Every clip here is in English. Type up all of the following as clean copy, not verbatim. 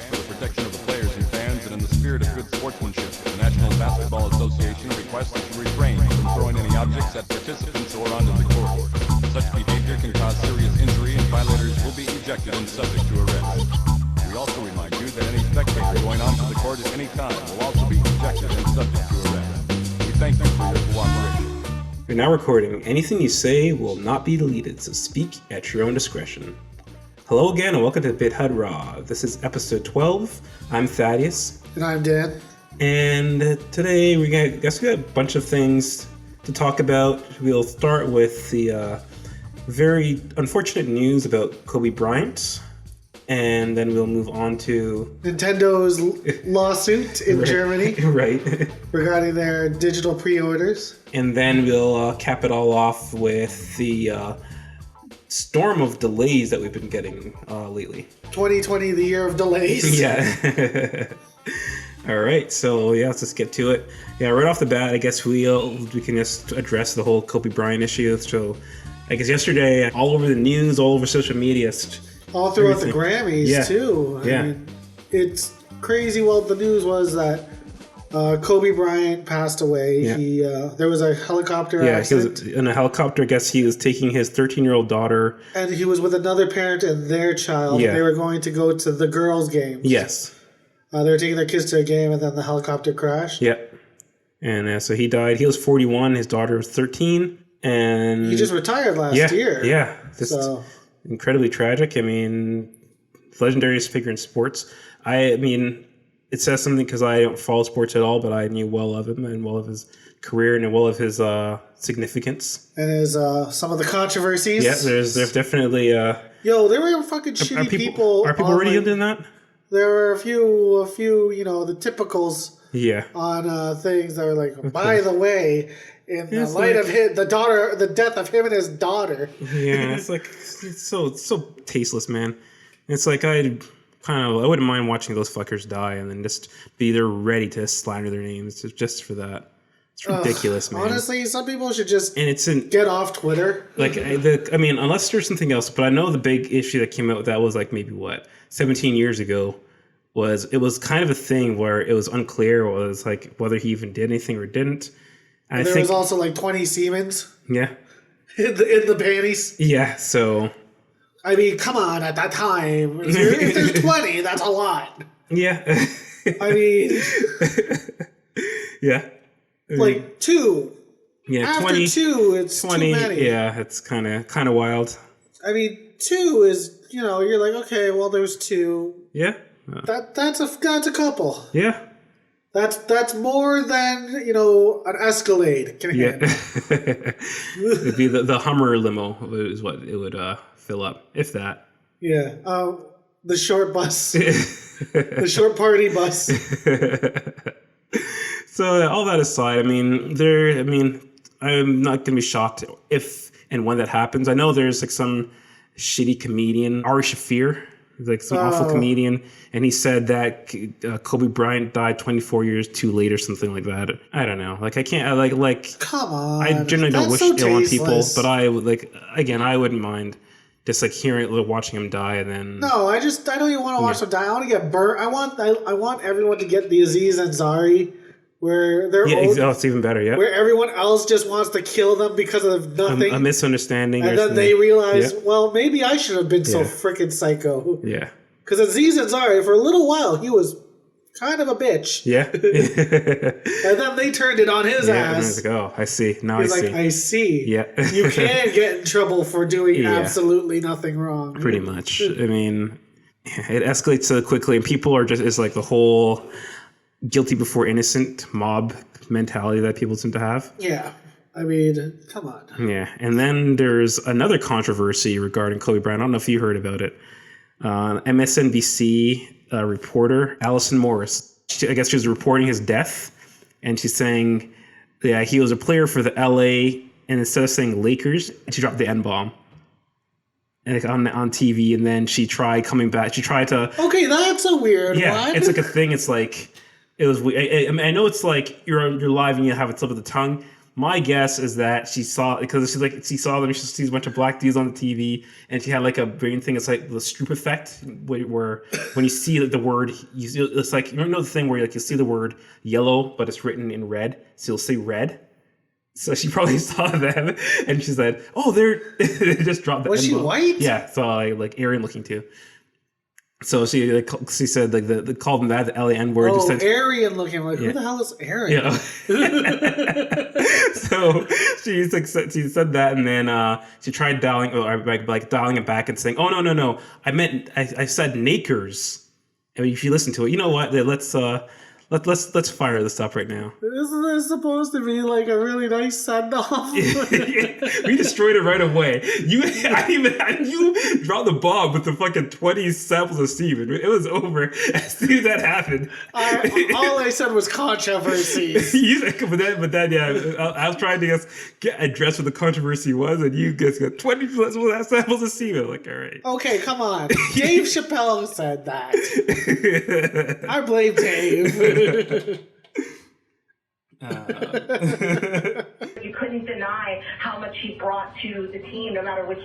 stands for the protection of the players and fans, and in the spirit of good sportsmanship, the National Basketball Association requests that you refrain from throwing any objects at participants or onto the court. Such behavior can cause serious injury, and violators will be ejected and subject to arrest. We also remind you that any spectator going onto the court at any time will also be ejected and subject to arrest. We thank you for your cooperation. You're now recording. Anything you say will not be deleted, so speak at your own discretion. Hello again, and welcome to BitHUD Raw. This is episode 12. I'm Thaddeus. And I'm Dan. And today we got a bunch of things to talk about. We'll start with the very unfortunate news about Kobe Bryant. And then we'll move on to Nintendo's lawsuit in Germany right. regarding their digital pre-orders. And then we'll cap it all off with the storm of delays that we've been getting lately. 2020, the year of delays. Yeah. All right. So yeah, let's just get to it. Yeah, right off the bat, I guess we can just address the whole Kobe Bryant issue. So I guess yesterday, all over the news, all over social media. All throughout the Grammys, too. I mean, it's crazy. Well, the news was that Kobe Bryant passed away. Yeah. There was a helicopter accident. He was in a helicopter. I guess he was taking his 13-year-old daughter. And he was with another parent and their child. Yeah. They were going to go to the girls' games. Yes. They were taking their kids to a game, and then the helicopter crashed. Yep. And so he died. He was 41. His daughter was 13. And he just retired last year. Yeah. Incredibly tragic. I mean, legendary figure in sports. I mean, it says something because I don't follow sports at all, but I knew well of him and well of his career and well of his significance. And his some of the controversies. Yeah, there's definitely... Yo, there were fucking shitty people. Are people really doing that? There were a few, the typicals on things that were like, by the way... In the light of the death of him and his daughter. Yeah, it's so tasteless, man. It's like I wouldn't mind watching those fuckers die and then just be there ready to slander their names just for that. It's ridiculous, man. Honestly, some people should just get off Twitter. Like, unless there's something else. But I know the big issue that came out with that was like maybe 17 years ago. It was kind of a thing where it was unclear whether he even did anything or didn't. And there was also like 20 Siemens. Yeah. In the panties. Yeah, so. I mean, come on, at that time. If there's 20, that's a lot. Yeah. I mean. Yeah. Like 2. Yeah, after 20. 2, it's 20. Too many. Yeah, it's kind of wild. I mean, 2 is, you're like, okay, well, there's 2. Yeah. That's a couple. Yeah. That's more than, an Escalade can handle. It'd be the Hummer limo is what it would fill up, if that. Yeah. The short bus. The short party bus. So all that aside, I'm not going to be shocked if and when that happens. I know there's like some shitty comedian, Ari Shaffir, like some awful comedian, and he said that Kobe Bryant died 24 years too late or something like that. I don't know. Like I can't like. Come on. I generally don't wish ill on people, but I would I wouldn't mind just like watching him die and then. No, I don't even want to watch him die. I want to get burnt. I want everyone to get the Aziz Ansari. Where they're old, it's even better, yeah. Where everyone else just wants to kill them because of nothing. A misunderstanding. And then they realize, well, maybe I should have been so freaking psycho. Yeah. Because Aziz Ansari, for a little while, he was kind of a bitch. Yeah. And then they turned it on his ass. Like, oh, I see. Now He's I see. Yeah. You can get in trouble for doing absolutely nothing wrong. Pretty much. I mean, it escalates so quickly, and people are it's like the whole guilty before innocent mob mentality that people seem to have. Yeah. I mean, come on. Yeah. And then there's another controversy regarding Kobe Bryant. I don't know if you heard about it. MSNBC reporter, Allison Morris, I guess she was reporting his death. And she's saying, he was a player for the LA. And instead of saying Lakers, she dropped the N-bomb. And on TV. And then she tried coming back. She tried to... Okay, that's a weird one. It's like a thing. It's like... It was. I know it's like you're live and you have a slip of the tongue, My guess is that she saw, because she saw them. She sees a bunch of black dudes on the TV, and she had like a brain thing. It's like the Stroop effect, where when you see the word, it's like, you know the thing where like you see the word yellow, but it's written in red, so you'll say red. So she probably saw them, and she said, "Oh, they just dropped the." Was she white? Yeah, so like Aryan looking too. So she said like they called them that, the LAN word. Oh, Aryan looking. Like, who the hell is Aryan? Yeah. So she said that, and then she tried dialing it back and saying, "Oh no, I said Nakers." I mean, if you listen to it, you know what? Let's fire this up right now. Isn't this supposed to be like a really nice send-off? We destroyed it right away. You dropped the bomb with the fucking 20 samples of semen. It was over as soon as that happened. All I said was controversies. but then, I was trying to address what the controversy was, and you guys got 20 samples of semen. Like, all right. Okay, come on. Dave Chappelle said that. I blame Dave. You couldn't deny how much he brought to the team, no matter which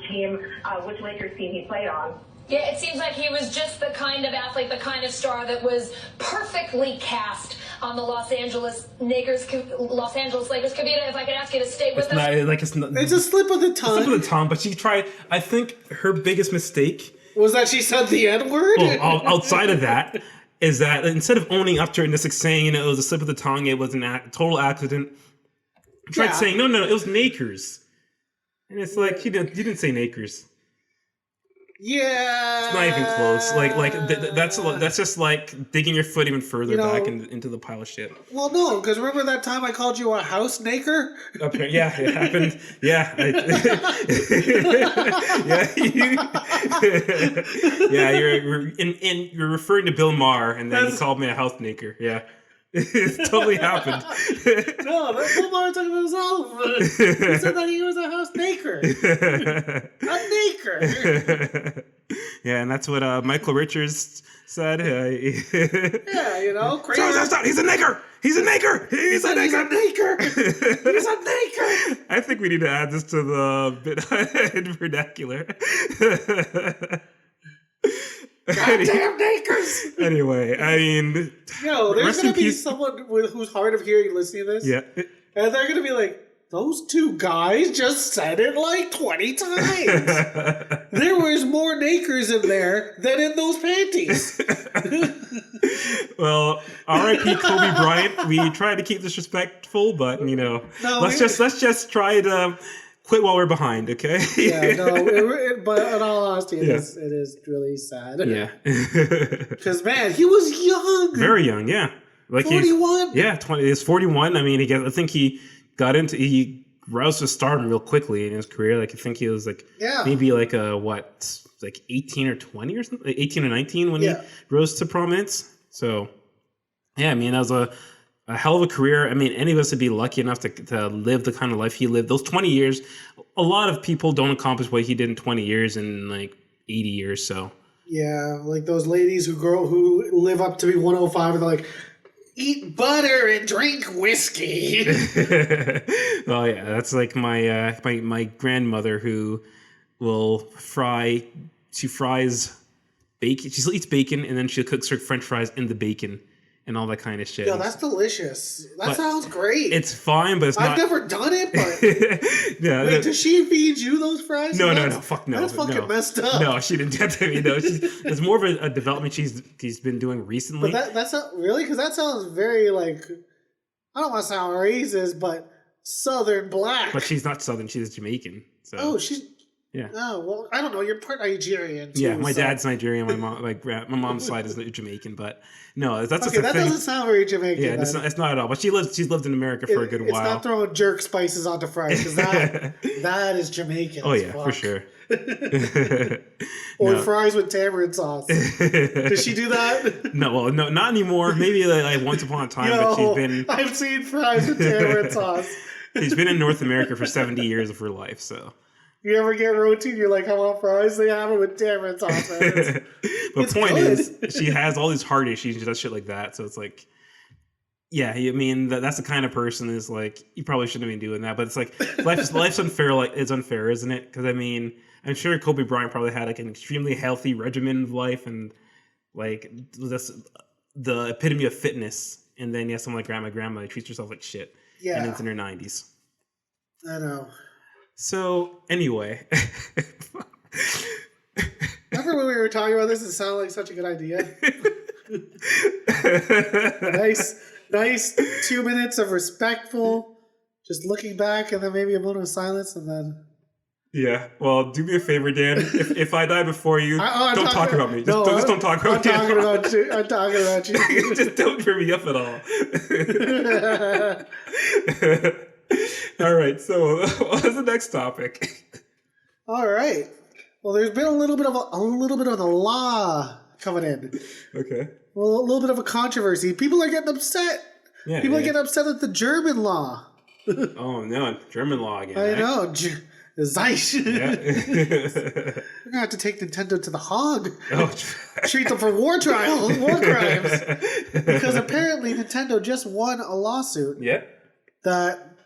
Lakers team he played on. Yeah, it seems like he was just the kind of athlete, the kind of star that was perfectly cast on the Los Angeles Lakers. Kavita, if I could ask you to stay with us. It's a slip of the tongue. Slip of the tongue, but she tried. I think her biggest mistake was that she said the N-word? Well, outside of that, is that instead of owning up to it and just like saying, it was a slip of the tongue, it was a total accident, tried saying, no, it was Nakers. And it's like, you didn't say Nakers. Yeah. It's not even close. That's just like digging your foot even further back into the pile of shit. Well, no, because remember that time I called you a house naker? Okay, yeah, it happened. Yeah. You're referring to Bill Maher, and then he called me a house naker. Yeah. It totally happened. No, that's Bill Maher talking about himself. He said that he was a house naker. A naker. Yeah, and that's what Michael Richards said. Yeah, crazy. He's a naker. He's a naker. He's a naker. He's a naker. I think we need to add this to the BitHUD vernacular. Goddamn nakers! Anyway, I mean, there's gonna be someone who's hard of hearing listening to this. Yeah, and they're gonna be like, those two guys just said it like 20 times. There was more nakers in there than in those panties. Well, R.I.P. Kobe Bryant. We try to keep this respectful, but let's just try to quit while we're behind, okay? Yeah, no, but in all honesty, it is really sad. Yeah. Because, man, he was young. Very young, yeah. Like 41? Yeah, 20. He's 41. I mean, I think he he rose to stardom real quickly in his career. Like, I think he was maybe like 18 or 20 or something? 18 or 19 when he rose to prominence. So, yeah, I mean, that was a hell of a career. I mean, any of us would be lucky enough to live the kind of life he lived. Those 20 years, a lot of people don't accomplish what he did in 20 years in like 80 years. So yeah, like those ladies who live up to be 105 and they're like, eat butter and drink whiskey. Oh yeah, that's like my grandmother who will fry. She fries bacon. She eats bacon and then she cooks her French fries in the bacon. And all that kind of shit. Yo, that's delicious. That sounds great. It's fine, but I've never done it, but... Yeah, wait, does she feed you those fries? No, fuck no. That's fucking messed up. No, she didn't get to me. No, it's more of a development she's been doing recently. But that's not... Really? Because that sounds very, like... I don't want to sound racist, but Southern black. But she's not Southern. She's Jamaican. So. Oh, she's... Yeah. Oh, well, I don't know. You're part Nigerian, too. Yeah, my dad's Nigerian. My mom's side is Jamaican, but no, that's just okay. That doesn't sound very Jamaican. Yeah, it's not at all. But she's lived in America for a good while. It's not throwing jerk spices onto fries because that is Jamaican. Oh yeah, for sure. Or fries with tamarind sauce. Does she do that? No, well, no, not anymore. Maybe like once upon a time, but she's been. I've seen fries with tamarind sauce. She's been in North America for 70 years of her life, so. You ever get roti? You're like, I want fries. They have it with tamarind sauce. But point is, she has all these heart issues. She does shit like that. So it's like, Yeah, I mean that's the kind of person is like you probably shouldn't be doing that, but it's like life's unfair. Like it's unfair, isn't it? Because I mean, I'm sure Kobe Bryant probably had like an extremely healthy regimen of life, and like that's the epitome of fitness. And then someone like grandma treats herself like shit. Yeah, and it's in her 90s. I know. So anyway, remember when we were talking about this? It sounded like such a good idea. Nice 2 minutes of respectful, just looking back, and then maybe a moment of silence, and then. Yeah. Well, do me a favor, Dan. If I die before you, don't talk about me. Just don't talk about me. I'm talking about you. Just don't bring me up at all. All right. So, what's the next topic? All right. Well, there's been a little bit of the law coming in. Okay. Well, a little bit of a controversy. People are getting upset. Yeah. People are getting upset at the German law. Oh no, German law again. I know. Zeiss. Yeah. We're gonna have to take Nintendo to the Hague. Oh. Treat them for war crimes. Because apparently Nintendo just won a lawsuit. Yeah. That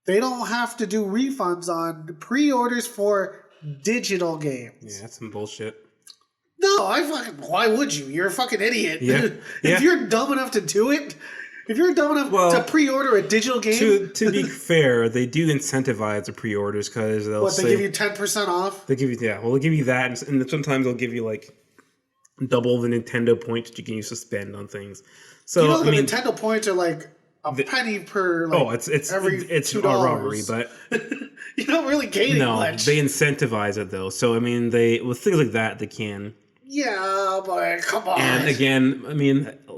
they don't have to do refunds on pre-orders for digital games. Yeah, that's some bullshit. No, why would you? You're a fucking idiot. Yeah. If you're dumb enough to do it, if you're dumb enough to pre-order a digital game. To be fair, they do incentivize the pre-orders because they'll they give you 10% off? They give you, they'll give you that. And sometimes they'll give you like double the Nintendo points that you can use to spend on things. So, Nintendo points are like a penny per, like, it's $2. a robbery, but you don't really gain it much. They incentivize it though. So, with things like that, they can. Yeah, but come on. And again,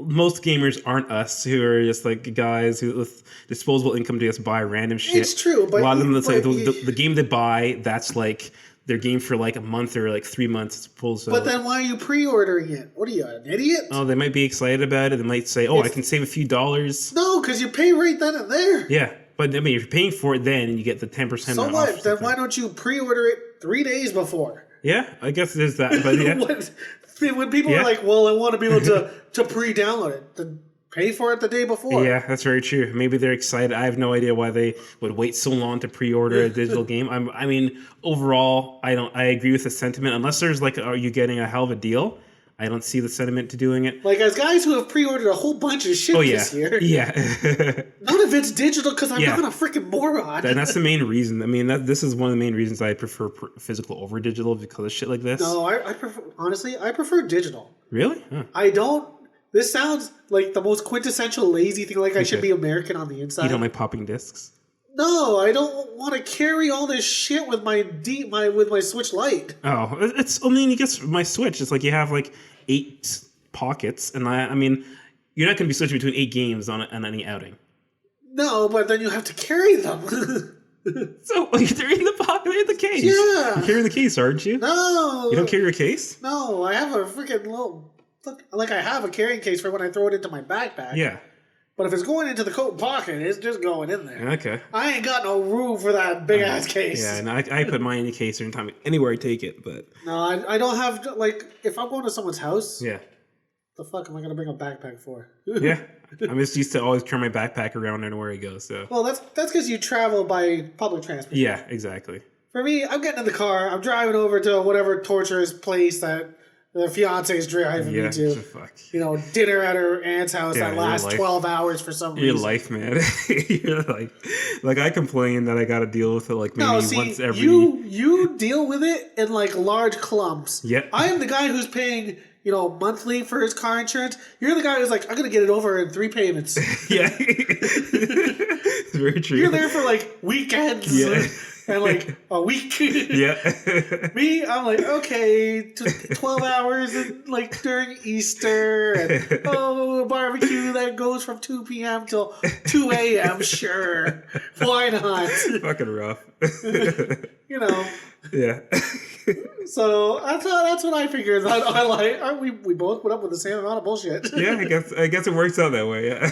most gamers aren't us who are just like guys who with disposable income to just buy random shit. It's true, but a lot of them, the game they buy, that's like their game for like a month or like 3 months. But then why are you pre-ordering it? What are you, an idiot? Oh, they might be excited about it. They might say, I can save a few dollars. No, because you pay right then and there. Yeah, but if you're paying for it then and you get the 10% so off. what? Then why don't you pre-order it 3 days before? Yeah, I guess there's that. But yeah. When people are like, well, I want to be able to pre-download it, then pay for it the day before. Yeah, that's very true. Maybe they're excited. I have no idea why they would wait so long to pre-order a digital game. Overall, I agree with the sentiment. Unless there's like, are you getting a hell of a deal? I don't see the sentiment to doing it. Like, as guys who have pre-ordered a whole bunch of shit this year. Yeah. None of it's digital because I'm not a freaking moron. And that's the main reason. This is one of the main reasons I prefer physical over digital because of shit like this. No, I prefer digital. Really? Huh. I don't. This sounds like the most quintessential lazy thing. Like I should be American on the inside. You don't like popping discs? No, I don't want to carry all this shit with my Switch Lite. Oh, you guess my Switch. It's like you have like 8 pockets, and you're not going to be switching between 8 games on any outing. No, but then you have to carry them. So they're in the pocket, they're in the case. Yeah, you're carrying the case, aren't you? No, you don't carry your case. No, I have a freaking little. Like I have a carrying case for when I throw it into my backpack. Yeah. But if it's going into the coat pocket, it's just going in there. Okay. I ain't got no room for that big ass case. Yeah, and I put mine in the case anywhere I take it, but no, I don't have if I'm going to someone's house. Yeah. The fuck am I gonna bring a backpack for? Yeah. I'm just used to always carry my backpack around anywhere I go. So. Well, that's because you travel by public transport. Yeah, exactly. For me, I'm getting in the car. I'm driving over to whatever torturous place that the fiance's driving me to. Fuck. Dinner at her aunt's house that lasts 12 hours for some reason. Your life, man. You're like I complain that I got to deal with it once every. You deal with it in like large clumps. Yeah. I am the guy who's paying monthly for his car insurance. You're the guy who's like, I'm gonna get it over in 3 payments. Yeah. It's very true. You're there for like weekends. Yeah. And like a week. Yeah. Me, I'm like, okay, 12 hours and like during Easter and barbecue that goes from 2 p.m. till 2 a.m. Sure. Why not? Fucking rough. Yeah. So that's what I figured. We both put up with the same amount of bullshit. Yeah, I guess it works out that way, yeah.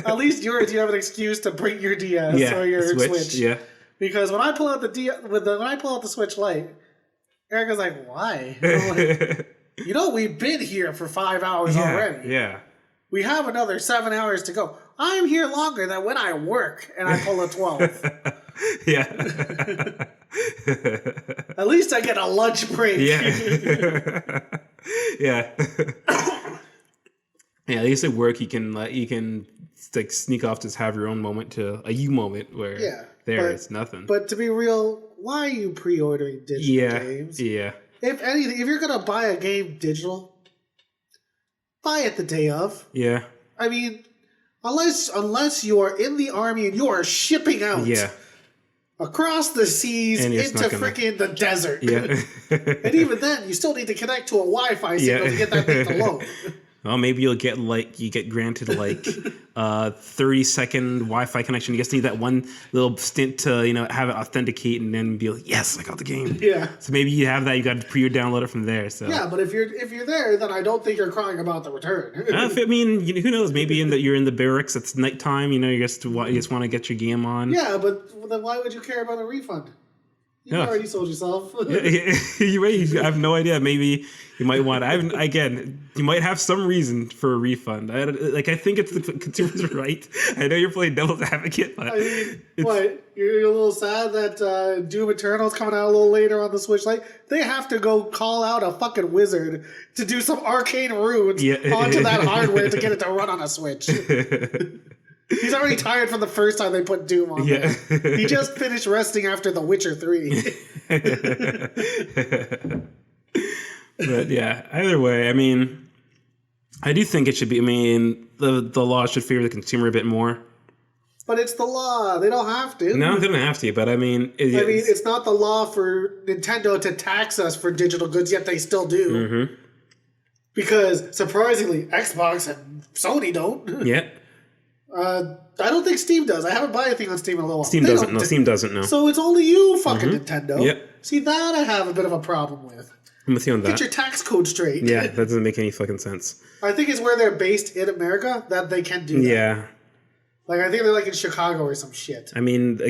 At least you have an excuse to bring your DS or your Switch. Yeah. Because when I pull out the Switch Lite, Erica's like, "Why?" We've been here for 5 hours already. Yeah. We have another 7 hours to go. I'm here longer than when I work and I pull a 12. Yeah. At least I get a lunch break. Yeah. Yeah. Yeah, at least at work you can like sneak off, just have your own moment, to a you moment where it's nothing. But to be real, why are you pre-ordering digital games? Yeah. If anything, if you're gonna buy a game digital, buy it the day of. Yeah. I mean, unless you are in the army and you are shipping out across the seas into freaking the desert. Yeah. And even then, you still need to connect to a Wi-Fi signal to get that thing to load. Well, maybe you get granted 30-second Wi-Fi connection. You just need that one little stint to have it authenticate and then be like, yes, I got the game. Yeah. So maybe you have that. You got to pre-download it from there. So yeah, but if you're there, then I don't think you're crying about the return. I mean, who knows? Maybe you're in the barracks. It's nighttime. You just want to get your game on. Yeah, but then why would you care about a refund? You already sold yourself. I have no idea. Maybe you might want. You might have some reason for a refund. I think it's the consumer's right. I know you're playing devil's advocate, but I mean, what? You're a little sad that Doom Eternal's coming out a little later on the Switch. Like, they have to go call out a fucking wizard to do some arcane runes onto that hardware to get it to run on a Switch. He's already tired from the first time they put Doom on there. He just finished resting after The Witcher 3. But yeah, either way, I mean, I do think it should be, I mean, the law should favor the consumer a bit more. But it's the law. They don't have to. No, they don't have to, but I mean... it's not the law for Nintendo to tax us for digital goods, yet they still do. Mm-hmm. Because, surprisingly, Xbox and Sony don't. Yeah. I don't think Steam does. I haven't bought anything on Steam in a little while. Steam doesn't, no. So it's only you, fucking Nintendo. Yep. See, that I have a bit of a problem with. I'm with you on that. Get your tax code straight. Yeah, that doesn't make any fucking sense. I think it's where they're based in America that they can do that. Yeah. Like, I think they're like in Chicago or some shit. I mean,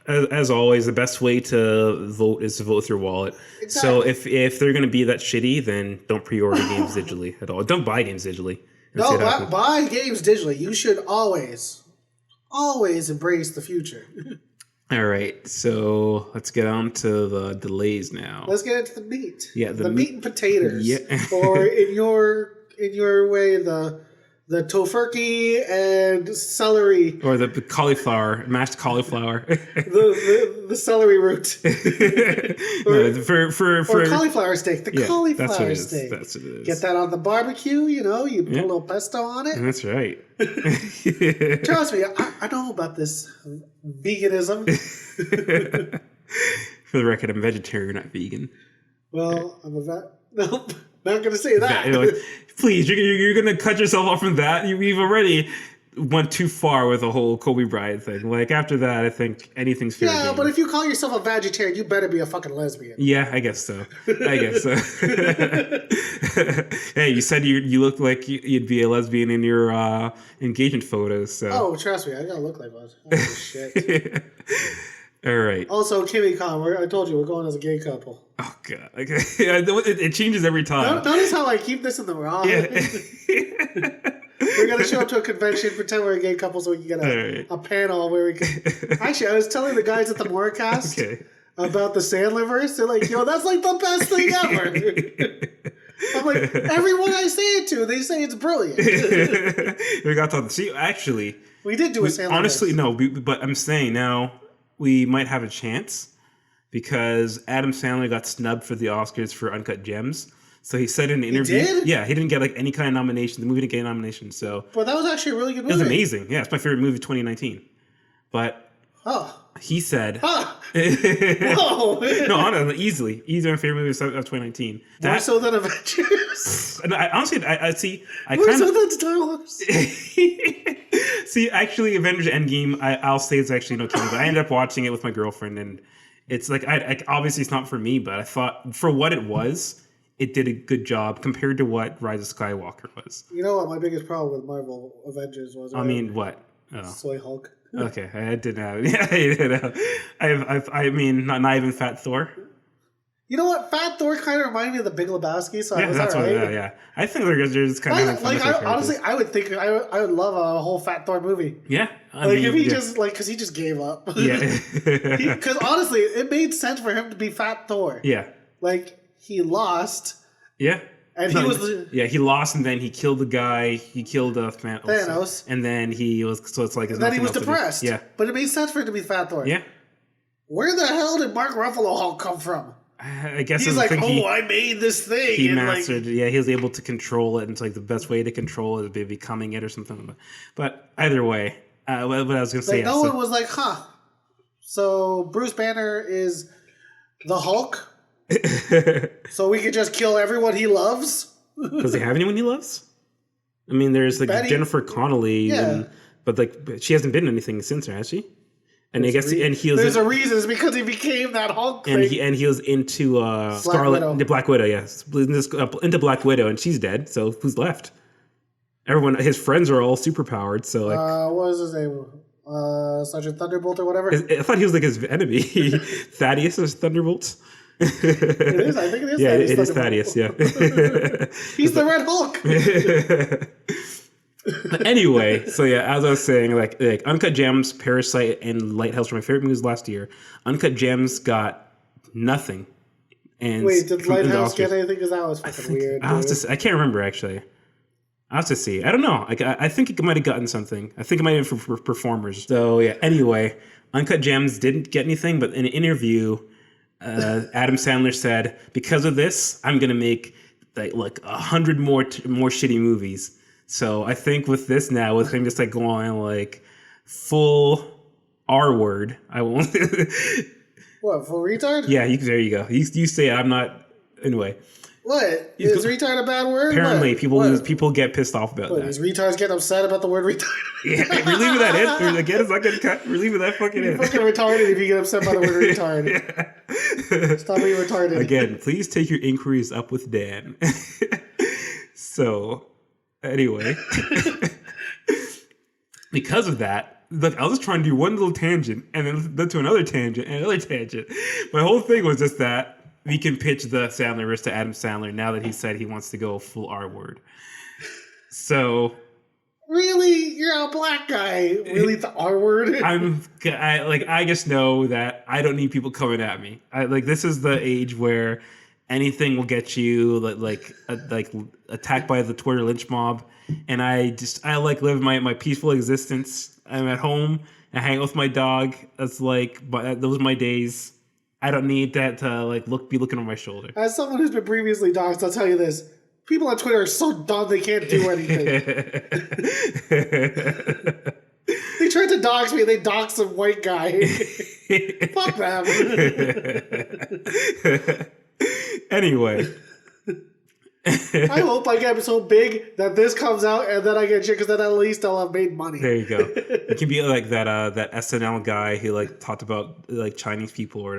as always, the best way to vote is to vote with your wallet. Exactly. So if they're going to be that shitty, then don't pre-order games digitally at all. Don't buy games digitally. No, buy games digitally. You should always embrace the future. All right, so let's get on to the delays now. Let's get into the meat. Yeah, the meat and potatoes. Yeah. Or in your way, the tofurkey and celery, or the cauliflower, mashed cauliflower, the celery root, or cauliflower steak. The cauliflower steak. That's what it is. Get that on the barbecue. You put a little pesto on it. That's right. Trust me, I know about this veganism. For the record, I'm vegetarian, not vegan. Well, I'm a vet. Nope. Not going to say that. Please, you're going to cut yourself off from that. You've already went too far with the whole Kobe Bryant thing. Like, after that, I think anything's fair game. But if you call yourself a vegetarian, you better be a fucking lesbian. Yeah, I guess so. Hey, you said you looked like you'd be a lesbian in your engagement photos. So. Oh, trust me, I gotta look like one. Oh, shit. All right. Also, Kimmy Con, I told you we're going as a gay couple. Oh, God. Okay. It changes every time. Notice how I keep this in the raw. Yeah. We're going to show up to a convention, pretend we're a gay couple so we can get a panel where we can... Actually, I was telling the guys at the Morecast about the Sandlerverse. They're like, that's like the best thing ever. I'm like, everyone I say it to, they say it's brilliant. We got to see, actually... We did do a Sandlerverse. Honestly, no, but I'm saying now... we might have a chance because Adam Sandler got snubbed for the Oscars for Uncut Gems. So he said in an interview... He did? Yeah, he didn't get any kind of nomination. The movie didn't get a nomination, so... But that was actually a really good movie. It was amazing. Yeah, it's my favorite movie of 2019. But... he said... Whoa! No, honestly, easily my favorite movie of 2019. More so than Avengers? Honestly, I see... More so than Star Wars? See, actually, Avengers Endgame, I'll say it's actually no kidding, but I ended up watching it with my girlfriend, and it's like, obviously it's not for me, but I thought for what it was, it did a good job compared to what Rise of Skywalker was. You know what my biggest problem with Marvel Avengers was? I mean, what? Oh. Soy Hulk. Okay, I didn't have it. Yeah, I mean, not even Fat Thor. You know what? Fat Thor kind of reminded me of the Big Lebowski, so I was that's alright. what. Yeah. I think they're just kind of Honestly, I would think I would love a whole Fat Thor movie. Yeah, If he just because he just gave up. Yeah. Because honestly, it made sense for him to be Fat Thor. Yeah. Like he lost. Yeah. And he lost, and then he killed the guy. He killed Thanos, and then he was. So it's like. And then he was depressed. Yeah, but it made sense for it to be Fat Thor. Yeah. Where the hell did Mark Ruffalo Hulk come from? I guess he's like, I made this thing. He mastered. He was able to control it, and it's like the best way to control it is by becoming it or something. But either way, what I was going to say. No one was like, so Bruce Banner is the Hulk. So we could just kill everyone he loves? Does he have anyone he loves? I mean, there's like Betty. Jennifer Connelly, but she hasn't been in anything since her, has she? And there's there's a reason. It's because he became that Hulk and he was into Black Widow, yes, into Black Widow, and she's dead. So who's left? Everyone, his friends are all superpowered. So like, what was his name? Sergeant Thunderbolt or whatever. I thought he was like his enemy, Thaddeus or Thunderbolt. It is. I think it is. Yeah, Thaddeus it is Thaddeus. Yeah, he's the Red Hulk. But anyway, so yeah, as I was saying, like Uncut Gems, Parasite, and Lighthouse were my favorite movies last year. Uncut Gems got nothing. And wait, did Lighthouse get anything? Because that was fucking weird. I can't remember actually. I'll have to see. I don't know. I think it might have gotten something. I think it might have been for performers. So yeah. Anyway, Uncut Gems didn't get anything, but in an interview, Adam Sandler said, "Because of this, I'm gonna make like 100 more shitty movies." So I think with this now, with him just like going like full R word, I won't. What, full retard? Yeah, there you go. You say I'm not. Anyway. What? Is retard a bad word? Apparently, people get pissed off about that. These retards get upset about the word retard. Yeah, we're leaving that in. Again, it's not getting cut. We're leaving that fucking in. You're fucking retarded if you get upset by the word retard. Yeah. Stop being retarded. Again, please take your inquiries up with Dan. So, anyway. Because of that, look, I was just trying to do one little tangent and then to another tangent and another tangent. My whole thing was just that we can pitch the Sandlerverse to Adam Sandler now that he said he wants to go full R word. So, really, you're a black guy. Really, the R word? I just know that I don't need people coming at me. This is the age where anything will get you like attacked by the Twitter lynch mob, and I like live my peaceful existence. I'm at home. I hang out with my dog. That's those are my days. I don't need that to be looking over my shoulder. As someone who's been previously doxxed, I'll tell you this: people on Twitter are so dumb they can't do anything. They tried to dox me. They doxed some white guy. Fuck them. Anyway. I hope I get so big that this comes out and then I get shit, because then at least I'll have made money. There you go. You can be like that SNL guy who talked about Chinese people or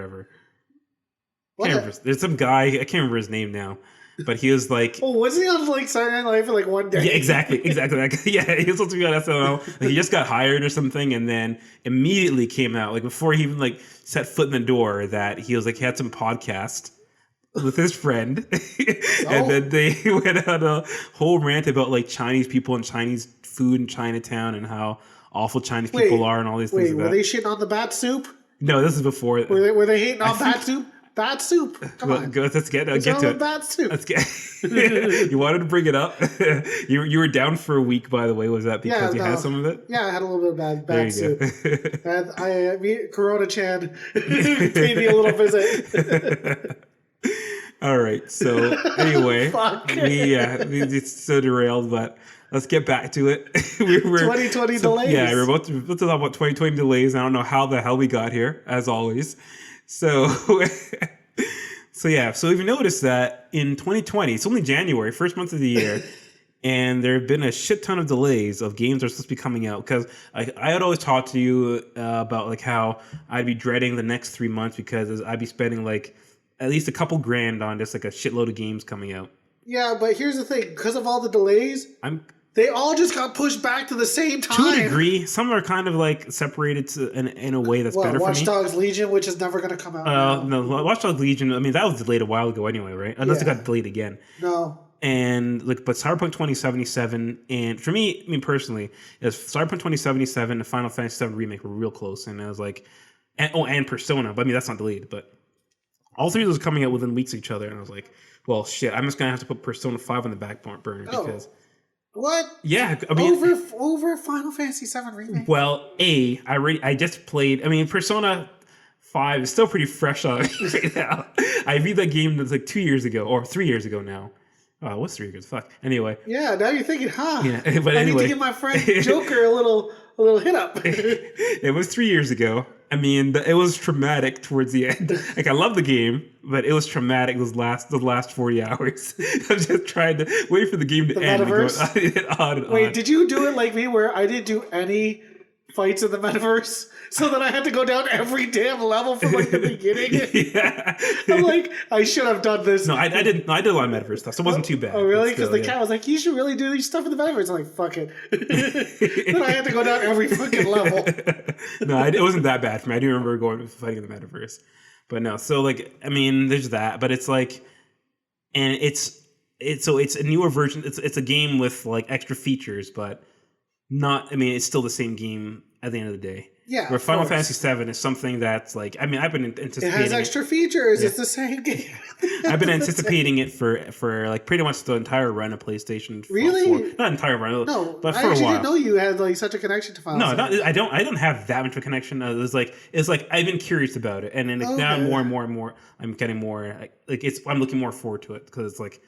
whatever. There's some guy, I can't remember his name now, but he was like, oh, wasn't he on Saturday Night Live for one day? Yeah, exactly. Yeah, he was supposed to be on SNL. He just got hired or something, and then immediately came out before he even set foot in the door that he was he had some podcast with his friend, and then they went on a whole rant about Chinese people and Chinese food in Chinatown and how awful Chinese people are and all these things. Were they shitting on the bat soup? No, this is before. Were they hating on bat soup? Bat soup. Come on. Let's get to it. Bat soup. Let's get. You wanted to bring it up. You were down for a week, by the way. Was that because you had some of it? Yeah, I had a little bit of bad soup. And Corona Chan paid me a little visit. All right. So anyway, we just so derailed, but let's get back to it. 2020 delays. Yeah, let's talk about 2020 delays. I don't know how the hell we got here, as always. So, so if you noticed that in 2020, it's only January, first month of the year, and there have been a shit ton of delays of games that are supposed to be coming out. Because I had always talked to you about how I'd be dreading the next 3 months because I'd be spending at least a couple grand on just a shitload of games coming out. Yeah, but here's the thing: because of all the delays, They all just got pushed back to the same time. To a degree, some are kind of like separated in a way that's better for me. Watch Dogs Legion, which is never going to come out. No, Watch Dogs Legion. I mean, that was delayed a while ago anyway, right? Unless it got delayed again. No. And like, but Cyberpunk 2077, and for me, I mean personally, is Cyberpunk 2077 and Final Fantasy VII Remake were real close, and I was like, and Persona, but I mean that's not delayed, but all three of those coming out within weeks of each other, and I was like, well, shit, I'm just gonna have to put Persona 5 on the back burner because. What? Yeah, I mean, over Final Fantasy VII Remake. Well, I just played. I mean, Persona 5 is still pretty fresh on me right now. I beat that game that's like 2 years ago or 3 years ago now. What's 3 years? Fuck. Anyway. Yeah, now you're thinking, Yeah, but I anyway. need to give my friend Joker a little hit up. It was 3 years ago. I mean, it was traumatic towards the end. Like, I love the game, but it was traumatic the last 40 hours. I'm just trying to wait for the game to end. Metaverse? On and Wait, on. did you do it like me where I didn't do any fights in the metaverse? So that I had to go down every damn level from like the beginning. Yeah. I'm like, I should have done this. No, I didn't. I did a lot of metaverse stuff, so it wasn't too bad. Oh, really? Because the yeah. cat was like, you should really do these stuff in the metaverse. I'm like, fuck it. Then I had to go down every fucking level. No, it wasn't that bad for me. I do remember fighting in the metaverse. But no, so like, I mean, there's that. But it's like, and it's a newer version. It's a game with like extra features, but not, I mean, it's still the same game at the end of the day. Yeah. Where Final Fantasy VII is something that's like, I mean, I've been anticipating it. Has extra features. Yeah. It's the same game. I've been anticipating it for like pretty much the entire run of PlayStation. Really? Not entire run, No, but for I a actually while. didn't know you had like such a connection to Final Fantasy. I don't have that much of a connection. It's like I've been curious about it, and then like, now more and more, I'm getting more like I'm looking more forward to it because it's like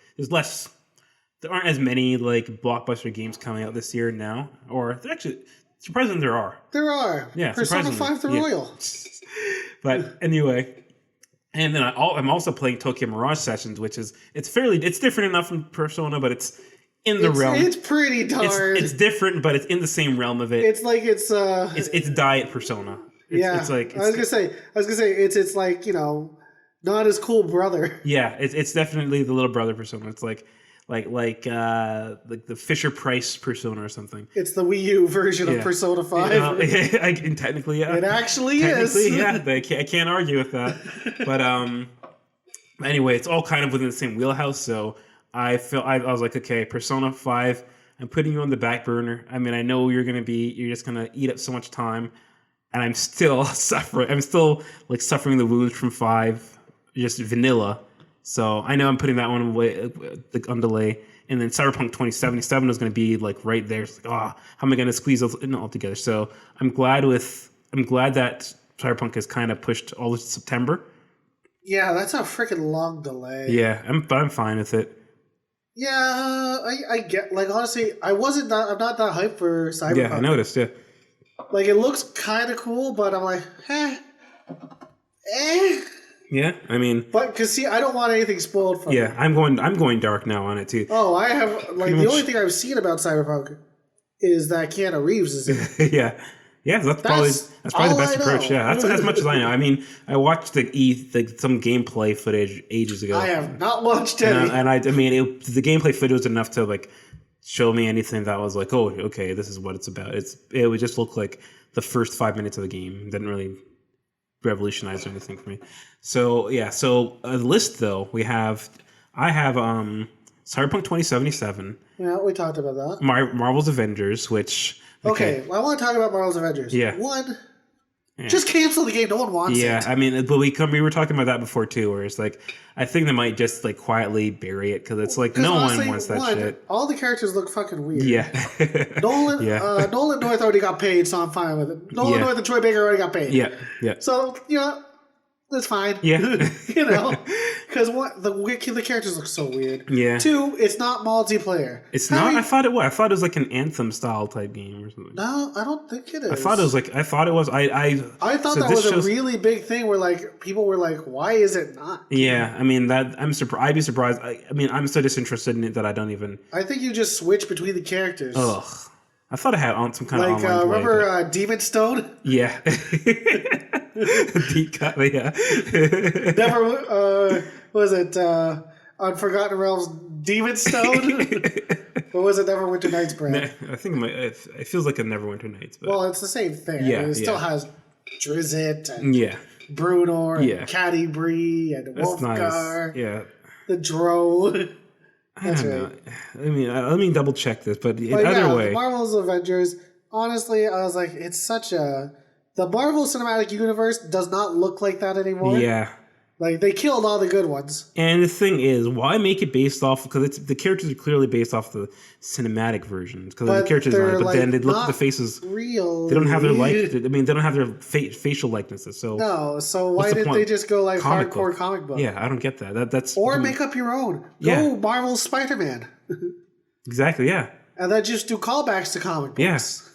there aren't as many like blockbuster games coming out this year now, or actually surprisingly there are. There are. Yeah, Persona 5 The Royal. But anyway, and then I'm also playing Tokyo Mirage Sessions, which is it's different enough from Persona, but it's in the realm. It's pretty darn. It's different, but it's in the same realm of it. It's like it's Diet Persona. I was gonna say it's like, you know, not as cool brother. Yeah, it's definitely the little brother Persona. It's like the Fisher Price Persona or something. It's the Wii U version of Persona 5. Technically, yeah. It actually is. Yeah. I can't argue with that. But anyway, it's all kind of within the same wheelhouse. So I was like, okay, Persona 5. I'm putting you on the back burner. I mean, I know you're just gonna eat up so much time, and I'm still suffering. I'm still like suffering the wounds from 5, just vanilla. So I know I'm putting that one away, like on delay, and then Cyberpunk 2077 is going to be like right there. It's like, how am I going to squeeze those in all together? So I'm glad that Cyberpunk is kind of pushed all the way to September. Yeah, that's a freaking long delay. Yeah, I'm fine with it. Yeah, I get, like, honestly, I'm not that hyped for Cyberpunk. Yeah, I noticed. Yeah, like, it looks kind of cool, but I'm like, Yeah, I mean, but because see, I don't want anything spoiled from. Yeah, I'm going dark now on it too. Oh, I have like the only thing I've seen about Cyberpunk is that Keanu Reeves is in it. yeah, that's probably the best approach. Yeah, that's as much as I know. I mean, I watched some gameplay footage ages ago. I have not watched any, and I mean, the gameplay footage was enough to like show me anything that was like, oh, okay, this is what it's about. It would just look like the first 5 minutes of the game. It didn't really revolutionize anything for me. So yeah, the list though I have Cyberpunk 2077. Yeah, we talked about that. Marvel's Avengers, which okay, well, I want to talk about Marvel's Avengers. Yeah. One, just cancel the game. No one wants it. Yeah, I mean, but we were talking about that before too, where it's like I think they might just like quietly bury it because it's like no one wants that shit. All the characters look fucking weird. Yeah. Nolan North already got paid, so I'm fine with it. Nolan North and Troy Baker already got paid. Yeah. So that's fine. Yeah. Because the characters look so weird. Yeah. 2, it's not multiplayer. It's not. I thought it was. I thought it was like an Anthem style type game or something. No, I don't think it is. I thought it was. I thought that was a really big thing where like people were like, "Why is it not?" Yeah, I mean that. I'm surprised. I'd be surprised. I mean, I'm so disinterested in it that I don't even. I think you just switch between the characters. Ugh. I thought I had some kind of online play. Remember Demon Stone? Yeah. Deep cut, yeah. Never was it Unforgotten Realms Demon Stone? Or was it Neverwinter Nights brand? I think it feels like a Neverwinter Nights. But Well, it's the same thing. Yeah, I mean, it still has Drizzt and yeah, Bruenor and Yeah. Catti-Bree and that's Wolfgar, nice. Yeah, the Drow. I don't know. I mean, let me double check this, but But either yeah, way, the Marvel's Avengers, honestly, I was like, it's such a... The Marvel Cinematic Universe does not look like that anymore. yeah. Like, they killed all the good ones. And the thing is, why make it based off? Because the characters are clearly based off the cinematic versions. Because the characters are, but then they look at the faces. Real. They don't have their they don't have their facial likenesses. So No, so why what's the didn't point? they just go like Comic hardcore book. comic book? Yeah, I don't get that. That's Or make up your own. Yeah. Go Marvel Spider-Man. exactly yeah. And then just do callbacks to comic books. Yes.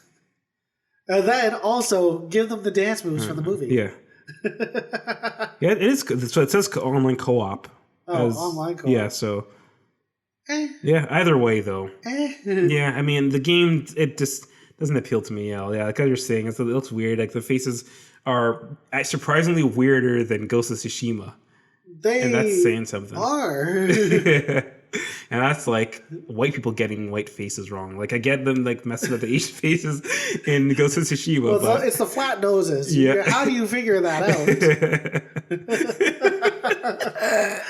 And then also give them the dance moves from the movie. Yeah. Yeah, it is. So it says online co-op. Oh, online co-op. Yeah, so Eh, yeah. Either way, though. eh. Yeah, I mean the game. It just doesn't appeal to me. Yeah, like you're saying, it looks weird. Like the faces are surprisingly weirder than Ghost of Tsushima, They and that's saying something. are. And that's like white people getting white faces wrong. Like I get them like messing with the Asian faces in Ghost of Tsushima. Well, but it's the flat noses. Yeah. How do you figure that out?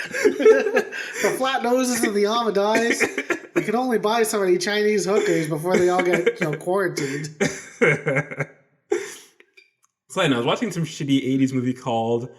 The flat noses and the Amadais. You can only buy so many Chinese hookers before they all get quarantined. So I know I was watching some shitty 80s movie called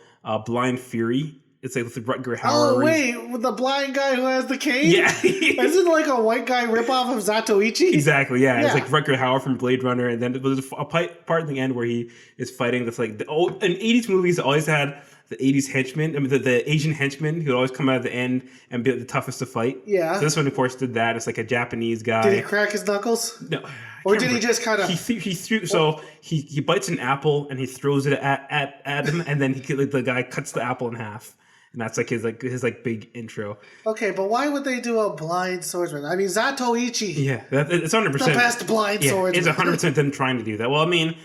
Blind Fury. It's like with Rutger Hauer. Oh, wait, with the blind guy who has the cane? Yeah. Isn't it like a white guy ripoff of Zatoichi? Exactly, yeah. It's Yeah. like Rutger Hauer from Blade Runner, and then there's a part in the end where he is fighting that's like, in 80s movies always had the 80s henchmen, I mean the Asian henchmen who would always come out at the end and be the toughest to fight. Yeah. So this one, of course, did that. It's like a Japanese guy. Did he crack his knuckles? No. Or did he just kind of... He threw, so he bites an apple and he throws it at him, and then the guy cuts the apple in half. And that's like his big intro. Okay, but why would they do a blind swordsman? I mean, Zatoichi, Yeah, it's 100%. the best blind swordsman. It's 100% them trying to do that. Well, I mean,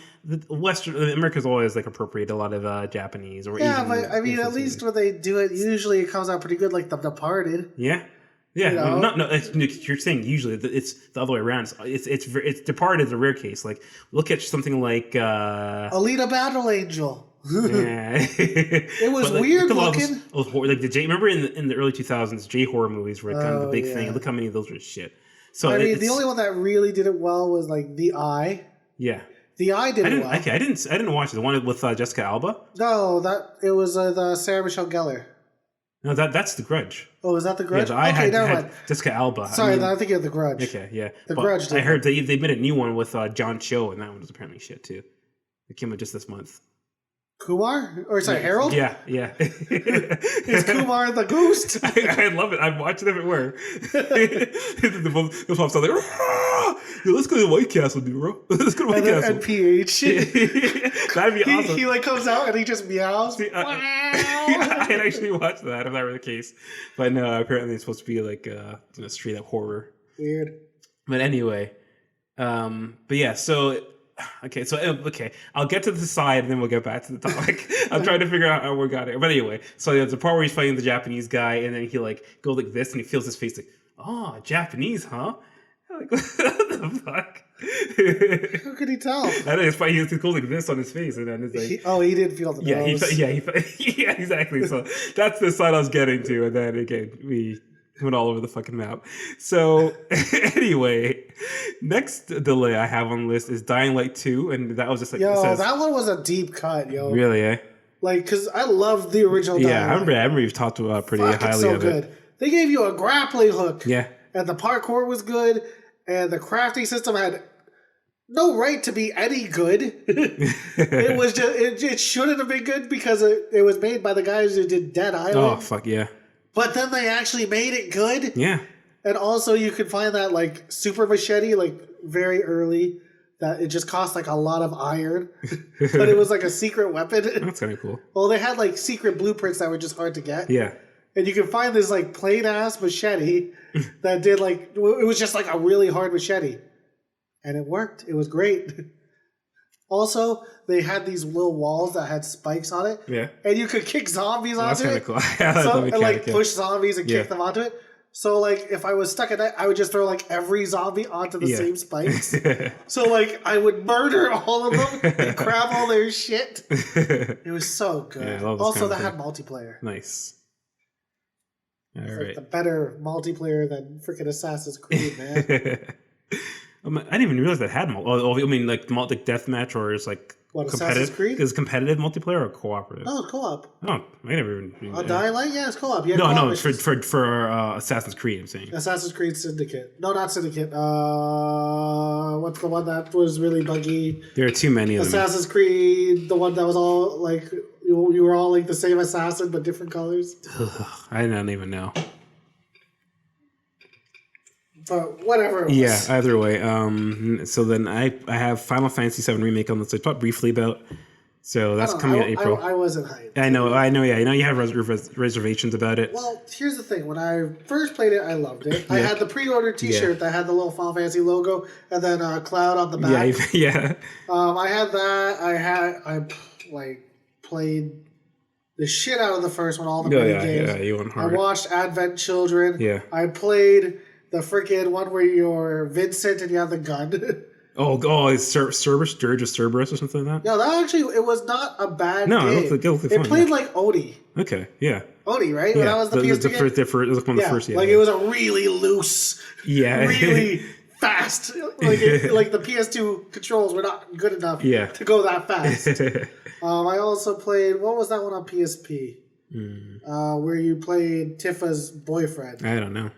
America's always like appropriate a lot of Japanese or Yeah, Asian but I mean, at influences. least when they do it, usually it comes out pretty good, like The Departed. Yeah. Yeah, You know? no. You're saying usually it's the other way around. It's Departed is a rare case. Like look at something like Alita Battle Angel. yeah. It was But, weird look at all looking. those horror, like the J. Remember in the early 2000s, J horror movies were kind of the big thing. yeah. Look how many of those were shit. So I mean, it's, the only one that really did it well was like The Eye. yeah. The Eye did I it didn't. well. Okay, I didn't watch it. The one with Jessica Alba. No, it was the Sarah Michelle Gellar. No, that's The Grudge. Oh, is that The Yeah, Grudge? the I Okay, never had mind. Jessica Alba. Sorry, I mean, I'm thinking of The Grudge. okay, yeah. The But Grudge I did heard they made a new one with John Cho, and that one was apparently shit too. It came out just this month. Kumar? Or sorry, Harold? Yeah. Is Kumar the ghost? I love it. I'd watch it if it were. the pops out like, "Rah! Yo, let's go to the White Castle, dude, bro. Let's go to White And then Castle. NPH. That'd be awesome. He like comes out and he just meows. I'd actually watch that if that were the case. But no, apparently it's supposed to be like straight up horror. Weird. But anyway, but yeah, so okay, I'll get to the side and then we'll get back to the topic. I'm trying to figure out how we got here. But anyway, so there's a part where he's fighting the Japanese guy and then he like goes like this and he feels his face like, oh, Japanese, huh? Like, what the fuck? How could he tell? I know, it's funny. He goes like this on his face and then it's like, He did feel the nose. yeah, exactly. So that's the side I was getting to, and then again we went all over the fucking map. So anyway, next delay I have on the list is Dying Light 2, and that was just like Yo, it says, that one was a deep cut, yo. really, eh? Like, because I love the original Dying Yeah, I Light. remember you've talked about pretty Fuck, highly it's so of good. it. They gave you a grappling hook. Yeah, And the parkour was good. And the crafting system had no right to be any good. It was just, it shouldn't have been good because it was made by the guys who did Dead Island. oh fuck yeah, But then they actually made it good. yeah. And also you could find that like super machete like very early that it just cost like a lot of iron. But it was like a secret weapon. That's kind of cool. Well, they had like secret blueprints that were just hard to get. Yeah, And you can find this like plain ass machete that did like, it was just like a really hard machete. And it worked. It was great. Also, they had these little walls that had spikes on it. yeah. And you could kick zombies That's onto kind it. of cool. So, and like push zombies and kick Yeah. them onto it. So, like, if I was stuck at that, I would just throw, like, every zombie onto the same spikes. So, like, I would murder all of them and grab all their shit. It was so good. Yeah, also, that had multiplayer. Nice. All It's right. like the better multiplayer than freaking Assassin's Creed, man. I didn't even realize that had I mean, like deathmatch or is like What, competitive. Assassin's Creed? Is competitive multiplayer or cooperative? No, it's co-op. Oh, I never even. On Dying Light? Yeah, it's co-op. Yeah, No, co-op no, missions. for Assassin's Creed. I'm saying. Assassin's Creed Syndicate. No, not Syndicate. What's the one that was really buggy? There are too many of them. Assassin's Creed, the one that was all like you were all like the same assassin but different colors. I don't even know. But whatever it was. Yeah, either way. So then I have Final Fantasy VII Remake on this I talked briefly about. So that's coming in April. I wasn't hyped. I know. Yeah, I know you have reservations about it. Well, here's the thing. When I first played it, I loved it. I had the pre-order T-shirt that had the little Final Fantasy logo and then Cloud on the back. Yeah. I had that. I played the shit out of the first one, all the games. Yeah, you went hard. I watched Advent Children. Yeah. I played the freaking one where you're Vincent and you have the gun. It's Cerberus, Dirge of Cerberus or something like that? No, that actually, it was not a bad game. it looked it fun, played like Odie. Okay, yeah. Odie, right? Yeah, That was the PS2 game? it was one of the first, Like it was a really loose, really fast. Like the PS2 controls were not good enough to go that fast. I also played, what was that one on PSP? Where you played Tifa's boyfriend. I don't know.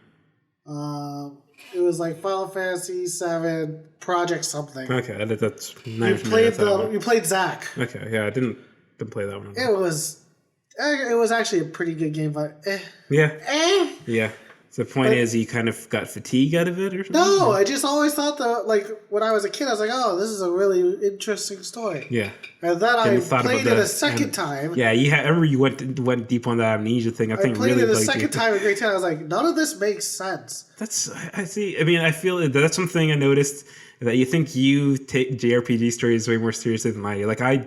It was like Final Fantasy VII Project something. Okay, that's you played Zack. Okay, yeah, I didn't play that one. It was actually a pretty good game, but yeah. So the point is, you kind of got fatigue out of it, or something? No, I just always thought that, like, when I was a kid, I was like, oh, this is a really interesting story. Yeah. And then I played it a second time. Yeah, I remember you went deep on the amnesia thing. I think played really it a second time in grade 10. I was like, none of this makes sense. I see. I mean, I feel that's something I noticed, that you think you take JRPG stories way more seriously than I do. Like, I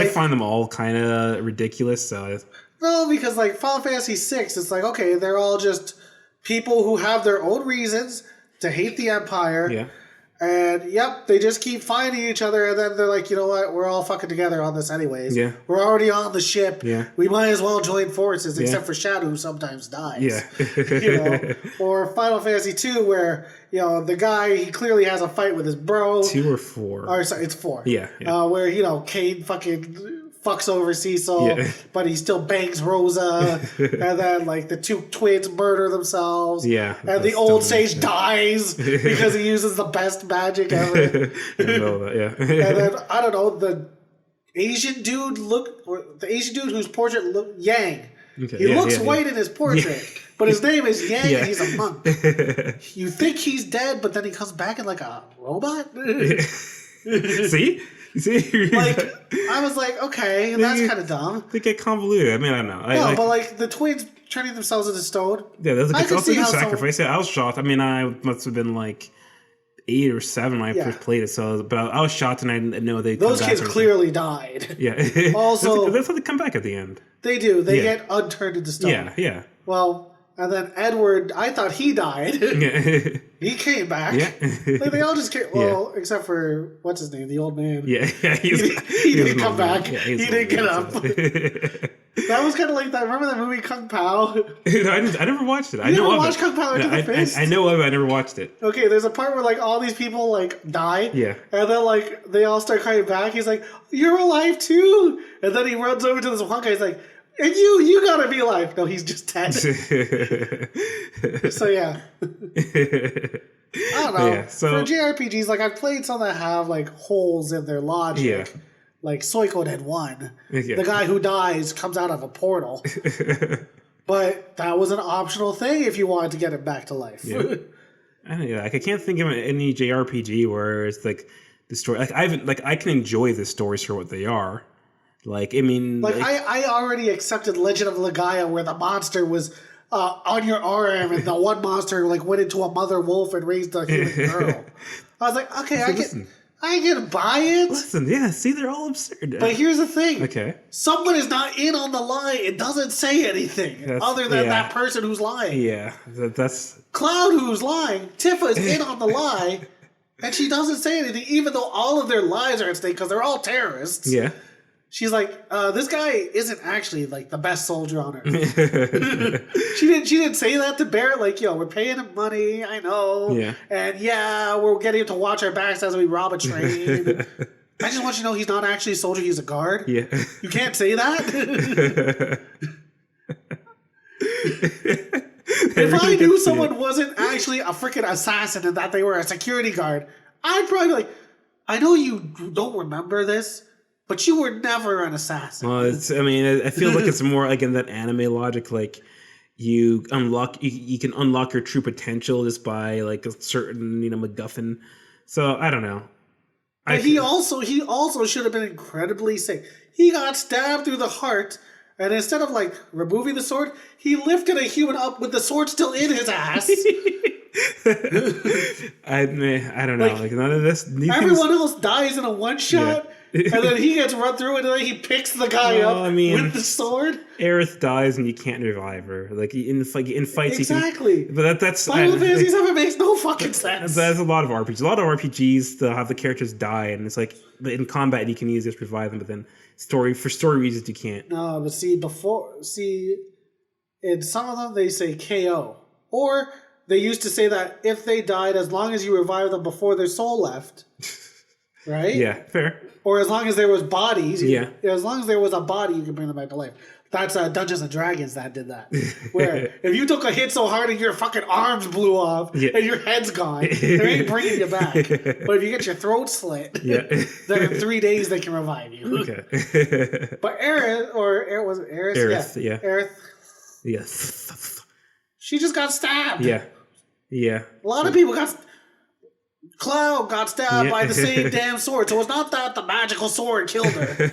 find them all kind of ridiculous, so... No, because like Final Fantasy VI, it's like, okay, they're all just people who have their own reasons to hate the Empire. Yeah. And they just keep finding each other, and then they're like, you know what, we're all fucking together on this anyways. Yeah. We're already on the ship. Yeah. We might as well join forces, except for Shadow, who sometimes dies. Yeah. Or Final Fantasy II, where, the guy, he clearly has a fight with his bro. 2 or 4. Or sorry, it's 4. Yeah. Where, Cade fucking fucks over Cecil, but he still bangs Rosa, and then like the 2 twins murder themselves, and the old sage dies because he uses the best magic ever. I know that, And then I don't know, the Asian dude whose portrait Yang. Okay, He looks white in his portrait, but his name is Yang, and he's a monk. You think he's dead, but then he comes back in like a robot. See, like I was like, okay, that's kind of dumb. They get convoluted. I mean, I don't know. But like the twins turning themselves into stone. Yeah, that's a good sacrifice. Someone... I was shocked. I mean, I must have been like 8 or 7 when I first played it. So, but I was shocked, and I know they. Those kids clearly died. Yeah. Also, that's how they come back at the end. They do. They get unturned into stone. Yeah. Well. And then Edward, I thought he died. He came back. Yeah. Like they all just came. Well, except for what's his name, the old man. Yeah. He didn't come back. Yeah, he didn't get up. That was kind of like that. Remember that movie Kung Pao? I never watched it. You never watched Kung Pao Into the Fist? I know of it. I never watched it. Okay, there's a part where like all these people like die. Yeah. And then like they all start coming back. He's like, "You're alive too!" And then he runs over to this one guy. He's like, and you gotta be alive. No, he's just dead. So yeah. I don't know. Yeah, for JRPGs, like I've played some that have like holes in their logic. Yeah. Like Suikoden 1. Yeah. The guy who dies comes out of a portal. But that was an optional thing if you wanted to get him back to life. Yeah. I can't think of any JRPG where it's like the story. Like I can enjoy the stories for what they are. Like, I mean... I already accepted Legend of Legaia where the monster was on your arm and the one monster like went into a mother wolf and raised a human girl. I was like, okay, I can buy it. Listen, yeah, see, they're all absurd. But here's the thing. Okay. Someone is not in on the lie. It doesn't say anything other than that person who's lying. Yeah, that's... Cloud who's lying. Tifa is in on the lie, and she doesn't say anything, even though all of their lives are at stake because they're all terrorists. Yeah. She's like, this guy isn't actually like the best soldier on earth. She didn't say that to Barrett. Like, we're paying him money. I know. Yeah. And we're getting him to watch our backs as we rob a train. I just want you to know he's not actually a soldier. He's a guard. Yeah. You can't say that. If I knew someone wasn't actually a freaking assassin and that they were a security guard, I'd probably be like, I know you don't remember this, but you were never an assassin. Well, I feel like it's more like in that anime logic, like you can unlock your true potential just by like a certain, MacGuffin. So I don't know. But he also should have been incredibly sick. He got stabbed through the heart, and instead of like removing the sword, he lifted a human up with the sword still in his ass. I don't know. Like none of this. Everyone else dies in a one shot. Yeah. And then he gets run through, and then he picks the guy up with the sword. Aerith dies, and you can't revive her. Like in fights, exactly. You can, but that's Final Fantasy VII makes no fucking sense. That's a lot of RPGs. A lot of RPGs they'll have the characters die, and it's like in combat you can easily just revive them, but then for story reasons you can't. No, but in some of them they say KO, or they used to say that if they died, as long as you revive them before their soul left. Right? Yeah, fair. Or as long as there was bodies. As long as there was a body, you can bring them back to life. That's Dungeons and Dragons that did that. Where if you took a hit so hard and your fucking arms blew off and your head's gone, they ain't bringing you back. But if you get your throat slit, then in 3 days they can revive you. Okay. But Aerith, was it Aerith? Aerith, yeah. Aerith. Yes. She just got stabbed. Yeah. Yeah. A lot of people got... Cloud got stabbed by the same damn sword, so it's not that the magical sword killed her.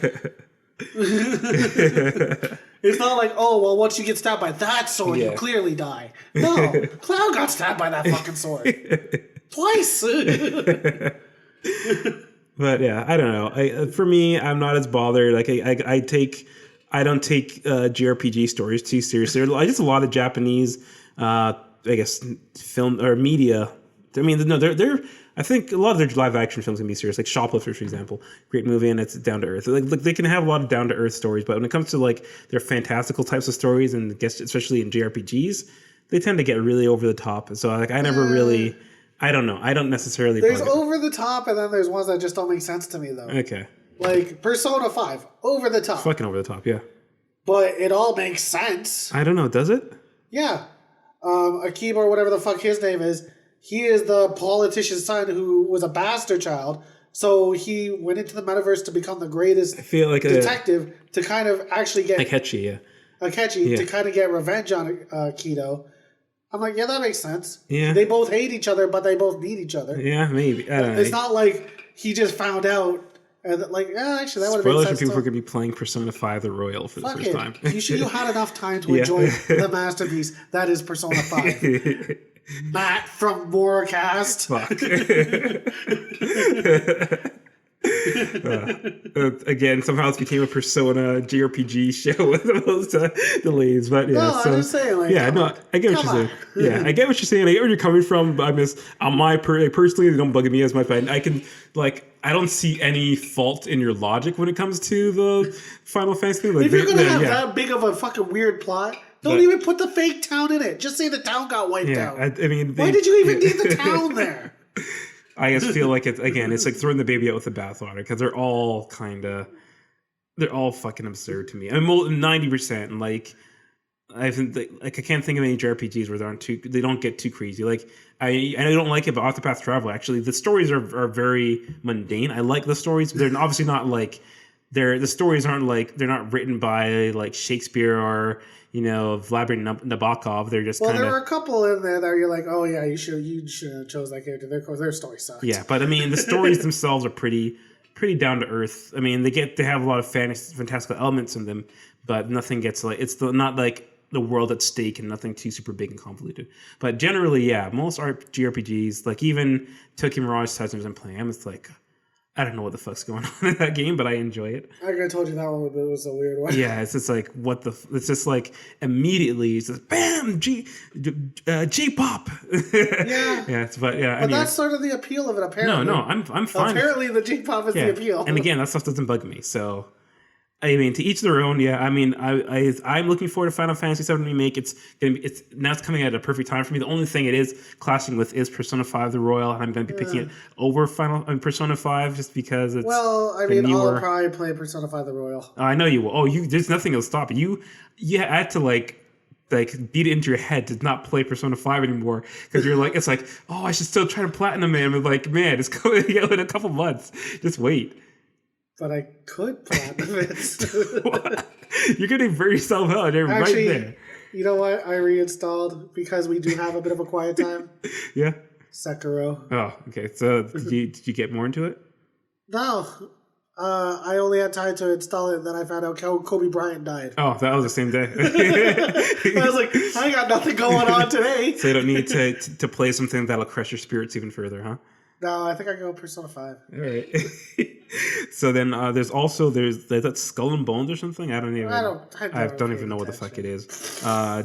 It's not like, once you get stabbed by that sword, you clearly die. No, Cloud got stabbed by that fucking sword. Twice. But yeah, I don't know. For me, I'm not as bothered. Like I don't take JRPG stories too seriously. There's just a lot of Japanese, I guess, film or media. I mean, no, they're. I think a lot of their live action films can be serious, like Shoplifters, for example. Great movie, and it's down to earth. Like they can have a lot of down to earth stories, but when it comes to like their fantastical types of stories, and I guess especially in JRPGs, they tend to get really over the top. So like I never really, I don't know. I don't necessarily. There's over the top, and then there's ones that just don't make sense to me, though. Okay. Like Persona 5, over the top. Fucking over the top, yeah. But it all makes sense. I don't know. Does it? Yeah. Akiba, or whatever the fuck his name is. He is the politician's son who was a bastard child, so he went into the metaverse to become the greatest detective to kind of actually get... Akechi, yeah. Akechi, to kind of get revenge on Kido. I'm like, yeah, that makes sense. Yeah. They both hate each other, but they both need each other. Yeah, maybe. I don't know. It's not like he just found out, and like, actually, that would have made sense. For people who are going to be playing Persona 5 the Royal for the first time. You had enough time to enjoy the masterpiece that is Persona 5. Matt from Morecast. Fuck. Again, somehow it became a Persona JRPG show with the most delays. But yeah, I'm just saying, like, I get what you're saying. Yeah, I get what you're saying. I get where you're coming from. But personally, they don't bug me as much. But I can I don't see any fault in your logic when it comes to the Final Fantasy thing. Like, if you're gonna have that big of a fucking weird plot. Don't even put the fake town in it. Just say the town got wiped out. I mean, why did you even need the town there? I just feel like it's like throwing the baby out with the bathwater because they're all fucking absurd to me. I mean, 90%. Like I can't think of any JRPGs where they don't get too crazy. Like I don't like it, but Octopath Traveler actually the stories are very mundane. I like the stories, but they're obviously not like the stories aren't like they're not written by like Shakespeare or Vladimir Nabokov. They're just there were a couple in there that you're like, oh yeah, you should have chose that character. Their story sucked. Yeah, but I mean, the stories themselves are pretty down to earth. I mean, they have a lot of fantastical elements in them, but nothing gets not like the world at stake and nothing too super big and convoluted. But generally, yeah, most JRPGs, like even Tokyo Mirage Sessions I'm playing, I'm just like, I don't know what the fuck's going on in that game, but I enjoy it. I could have told you that one, but it was a weird one. Yeah, it's just like it's just like immediately it's just bam, J-pop. Yeah. Yeah, But that's sort of the appeal of it, apparently. No, I'm fine. Apparently the J-pop is the appeal. And again, that stuff doesn't bug me. So, I mean, to each their own. Yeah, I mean, I'm looking forward to Final Fantasy VII Remake. It's coming at a perfect time for me. The only thing it is clashing with is Persona 5 the Royal, and I'm going to be picking it over Persona 5 just because it's I'll probably play Persona 5 the Royal. I know you will. Oh, there's nothing that'll stop you. You had to like beat it into your head to not play Persona 5 anymore because you're like, it's like, oh, I should still try to platinum it. I'm like, man, it's going in a couple months. Just wait. But I could platinum it. You're getting very yourself out there right there. You know what? I reinstalled because we do have a bit of a quiet time. Yeah. Sekiro. Oh, okay. So did you get more into it? No. I only had time to install it, and then I found out Kobe Bryant died. Oh, that was the same day. I was like, I got nothing going on today. So you don't need to play something that'll crush your spirits even further, huh? No, I think I go Persona 5. All right. So then there's that Skull and Bones or something. I don't even know what the fuck it is.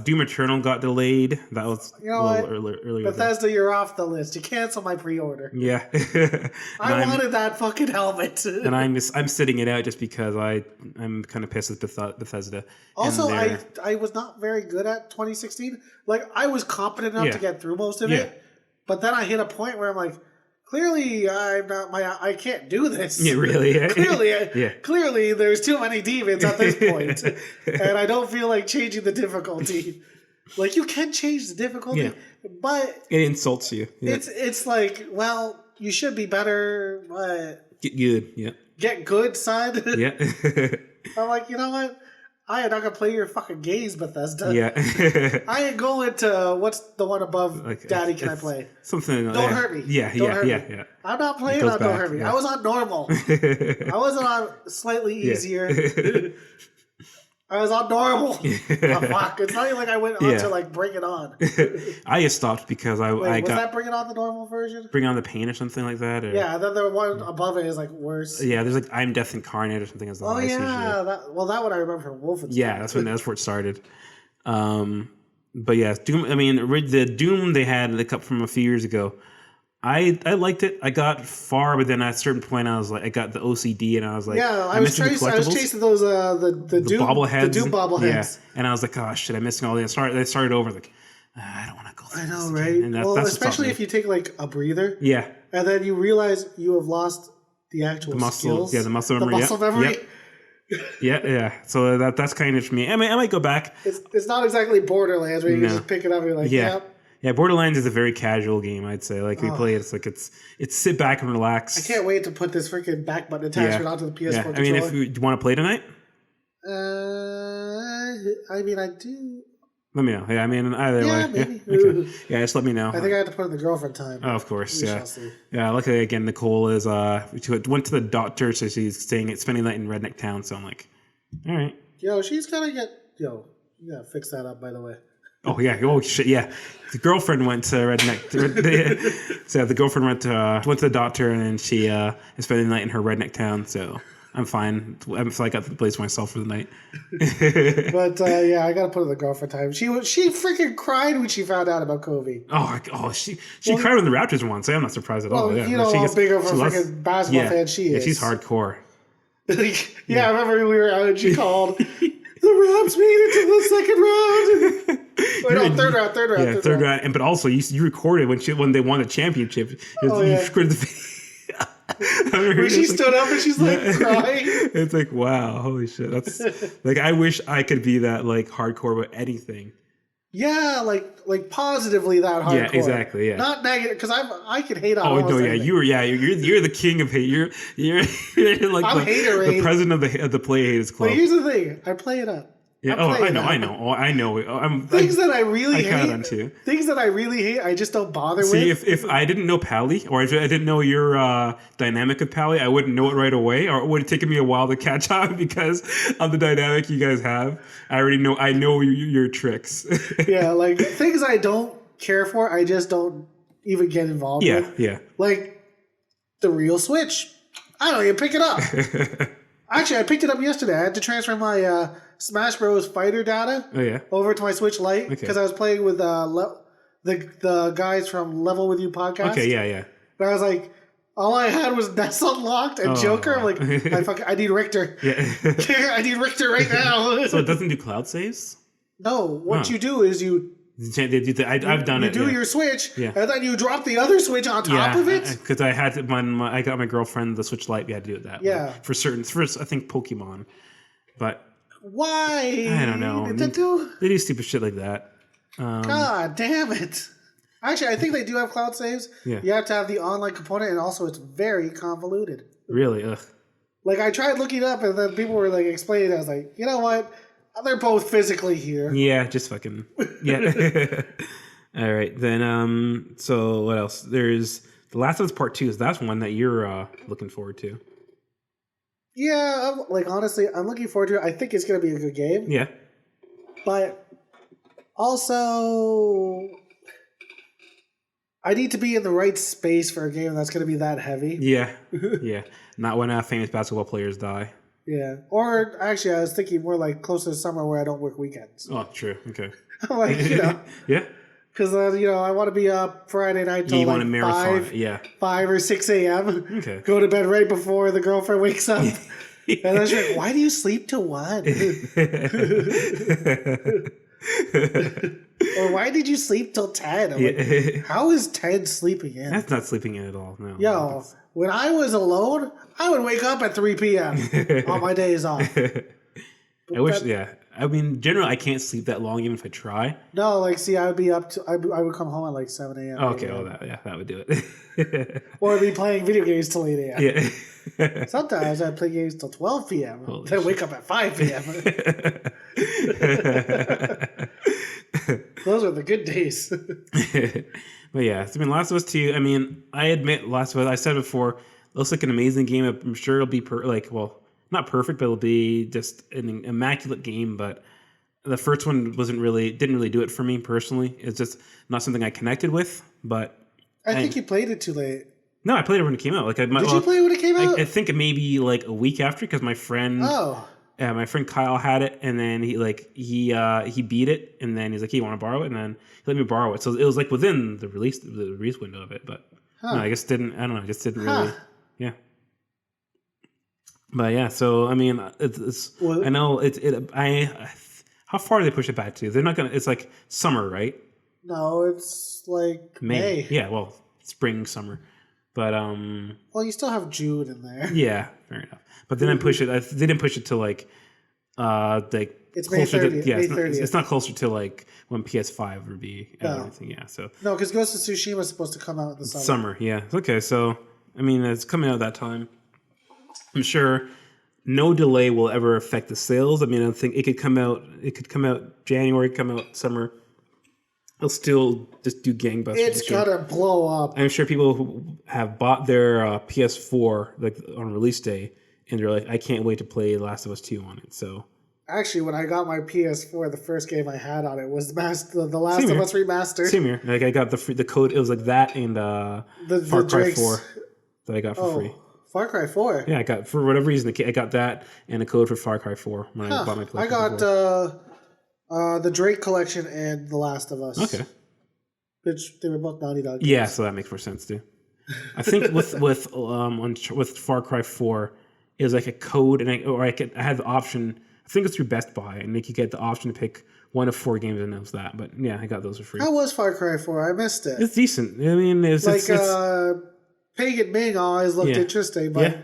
Doom Eternal got delayed. That was a little earlier. Bethesda, you're off the list. You cancel my pre-order. Yeah. I wanted that fucking helmet. And I'm sitting it out just because I'm kind of pissed at Bethesda. Also, I was not very good at 2016. Like, I was competent enough to get through most of it, but then I hit a point where I'm like, clearly, I can't do this. Yeah, really? Yeah. Clearly, there's too many demons at this point, and I don't feel like changing the difficulty. Like, you can change the difficulty, but it insults you. Yeah. It's like, well, you should be better, but get good. Yeah. Get good, son. Yeah. I'm like, you know what? I am not gonna play your fucking games, Bethesda. Yeah. I ain't going to what's the one above Daddy Can I Play? Something Don't hurt me. Yeah. I'm not playing on Don't Hurt Me. I was on normal. I wasn't on slightly easier. I was on normal. Oh, fuck. It's not even like I went on to like Bring It On. I just stopped because I was got that Bring It On the normal version? Bring On the Pain or something like that. Or, yeah, then the one above it is like worse. Yeah, there's like I'm Death Incarnate or something as the Oh yeah, that one I remember from Wolfenstein. Yeah, that's where it started. But yeah, Doom. I mean, the Doom they had the cup from a few years ago. I liked it. I got far, but then at a certain point, I was like, I got the OCD, and I was like, I was chasing those the Doom bobbleheads, the Doom bobbleheads. Yeah, and I was like, oh shit, I'm missing all these. I started over like, I don't want to go through I know, this right? again. And that's especially if you take like a breather. Yeah. And then you realize you have lost the actual skills. Yeah, the muscle memory. Yeah. So that's kind of for me. I might go back. It's not exactly Borderlands where you can just pick it up and you're like, Yeah, Borderlands is a very casual game, I'd say. Like we play it, it's like it's sit back and relax. I can't wait to put this freaking back button attachment onto the PS4 controller. I mean, if you want to play tonight? I mean, I do. Let me know. Yeah, I mean, either way. Maybe. Yeah, okay. Yeah, just let me know. I think I have to put in the girlfriend time. Oh, of course, yeah. Yeah, luckily, again, Nicole is went to the doctor, so she's spending the night in Redneck Town, so I'm like, all right. Yo, she's got to you gotta fix that up, by the way. Oh yeah! Oh shit! Yeah, the girlfriend went to Redneck. So the girlfriend went to the doctor, and then she is spending the night in her Redneck Town. So I'm fine. I got the place myself for the night. But I got to put in the girlfriend time. She freaking cried when she found out about Kobe. She cried when the Raptors won. So I'm not surprised at all. Well, you know how big of a freaking basketball fan she is. Yeah, she's hardcore. I remember we were out and she called. The Raps made it to the second round. Third round. Yeah, third round. And but also you recorded when they won the championship. You recorded the when she stood up and she's like crying. It's like, wow, holy shit. That's like I wish I could be that like hardcore with anything. Yeah, like positively that hardcore. Yeah, exactly. Yeah, not negative because I can hate on. Oh no, yeah, you're the king of hate. You're like I'm the president of the Play Haters Club. But here's the thing, I play it up. Yeah. I know. Things that I really hate. Things that I really hate, I just don't bother with. See, if I didn't know Pally, or if I didn't know your dynamic with Pally, I wouldn't know it right away, or it would have taken me a while to catch on because of the dynamic you guys have. I know your tricks. Yeah, like things I don't care for, I just don't even get involved with. Yeah. Like the real Switch. I don't even pick it up. Actually, I picked it up yesterday. I had to transfer my Smash Bros. Fighter data over to my Switch Lite because I was playing with the guys from Level With You podcast. Okay, yeah. But I was like, all I had was Ness unlocked and Joker. I'm like, I need Richter. Yeah. I need Richter right now. So it doesn't do cloud saves? No, what you do is I've done it. You do your Switch, and then you drop the other Switch on top of it. Because I had I got my girlfriend the Switch Lite. We had to do it that way. For I think Pokemon, but why? I don't know. They do stupid shit like that. God damn it! Actually, I think they do have cloud saves. Yeah. You have to have the online component, and also it's very convoluted. Really? Ugh. Like I tried looking it up, and then people were like explaining it. I was like, you know what? They're both physically here. Yeah, just fucking All right, then. So what else? There's The Last of Us Part 2. That's one that you're looking forward to. Yeah, honestly, I'm looking forward to it. I think it's gonna be a good game. Yeah, but also, I need to be in the right space for a game that's gonna be that heavy. Yeah. Not when famous basketball players die. Yeah, or actually, I was thinking more like close to the summer where I don't work weekends. Oh, true. Okay. Like, yeah. Because I want to be up Friday night till like 5 or 6 a.m. Okay. Go to bed right before the girlfriend wakes up. And then she's like, "Why do you sleep till 1?" Or why did you sleep till 10? I'm like, how is 10 sleeping in? That's not sleeping in at all. No. Yo, when I was alone, I would wake up at 3 p.m. on my days off. I wish, I mean, generally, I can't sleep that long, even if I try. No, I would be up to. I would come home at like 7 a.m. Oh, okay, that would do it. Or be playing video games till 8 a.m. Yeah. Sometimes I'd play games till 12 p.m. Then wake up at 5 p.m. Those are the good days. But yeah, I mean, Last of Us 2. I mean, I admit, Last of Us. I said before, looks like an amazing game. I'm sure it'll be not perfect, but it'll be just an immaculate game. But the first one didn't really do it for me personally. It's just not something I connected with. But I think you played it too late. No, I played it when it came out. Did you play it when it came out? I think maybe like a week after, because my friend. My friend Kyle had it, and then he beat it, and then he's like, "Hey, you want to borrow it?" And then he let me borrow it. So it was like within the release window of it, but no, I guess didn't. I don't know. I just didn't really. Yeah. But yeah, so I mean, I know how far do they push it back to? They're not gonna. It's like summer, right? No, it's like May. Yeah, well, spring, summer, but well, you still have June in there. Yeah, fair enough. But then they didn't push it to like it's May 30th. Yeah, May 30th. It's not closer to like when PS5 would be out or anything. Yeah, so no, because Ghost of Tsushima is supposed to come out in the summer. Yeah. Okay, so I mean, it's coming out that time. I'm sure no delay will ever affect the sales. I mean, I think it could come out. It could come out January, come out summer. It'll still just do gangbusters. It's gotta blow up. I'm sure people who have bought their PS4 like on release day, and they're like, I can't wait to play Last of Us 2 on it. So actually, when I got my PS4, the first game I had on it was the Last of Us Remastered. Same here. Like I got the code. It was like that and Far Cry 4 that I got for free. Far Cry 4? Yeah, I got, for whatever reason, I got that and a code for Far Cry 4 when I bought my PlayStation. I got the Drake collection and The Last of Us. Okay. Which they were both Naughty Dog games. Yeah, so that makes more sense too. I think with Far Cry 4, it was like a code, and I had the option. I think it's through Best Buy, and you could get the option to pick one of 4 games, and it was that. But yeah, I got those for free. How was Far Cry 4? I missed it. It's decent. I mean, it's Pagan Ming always looked interesting, but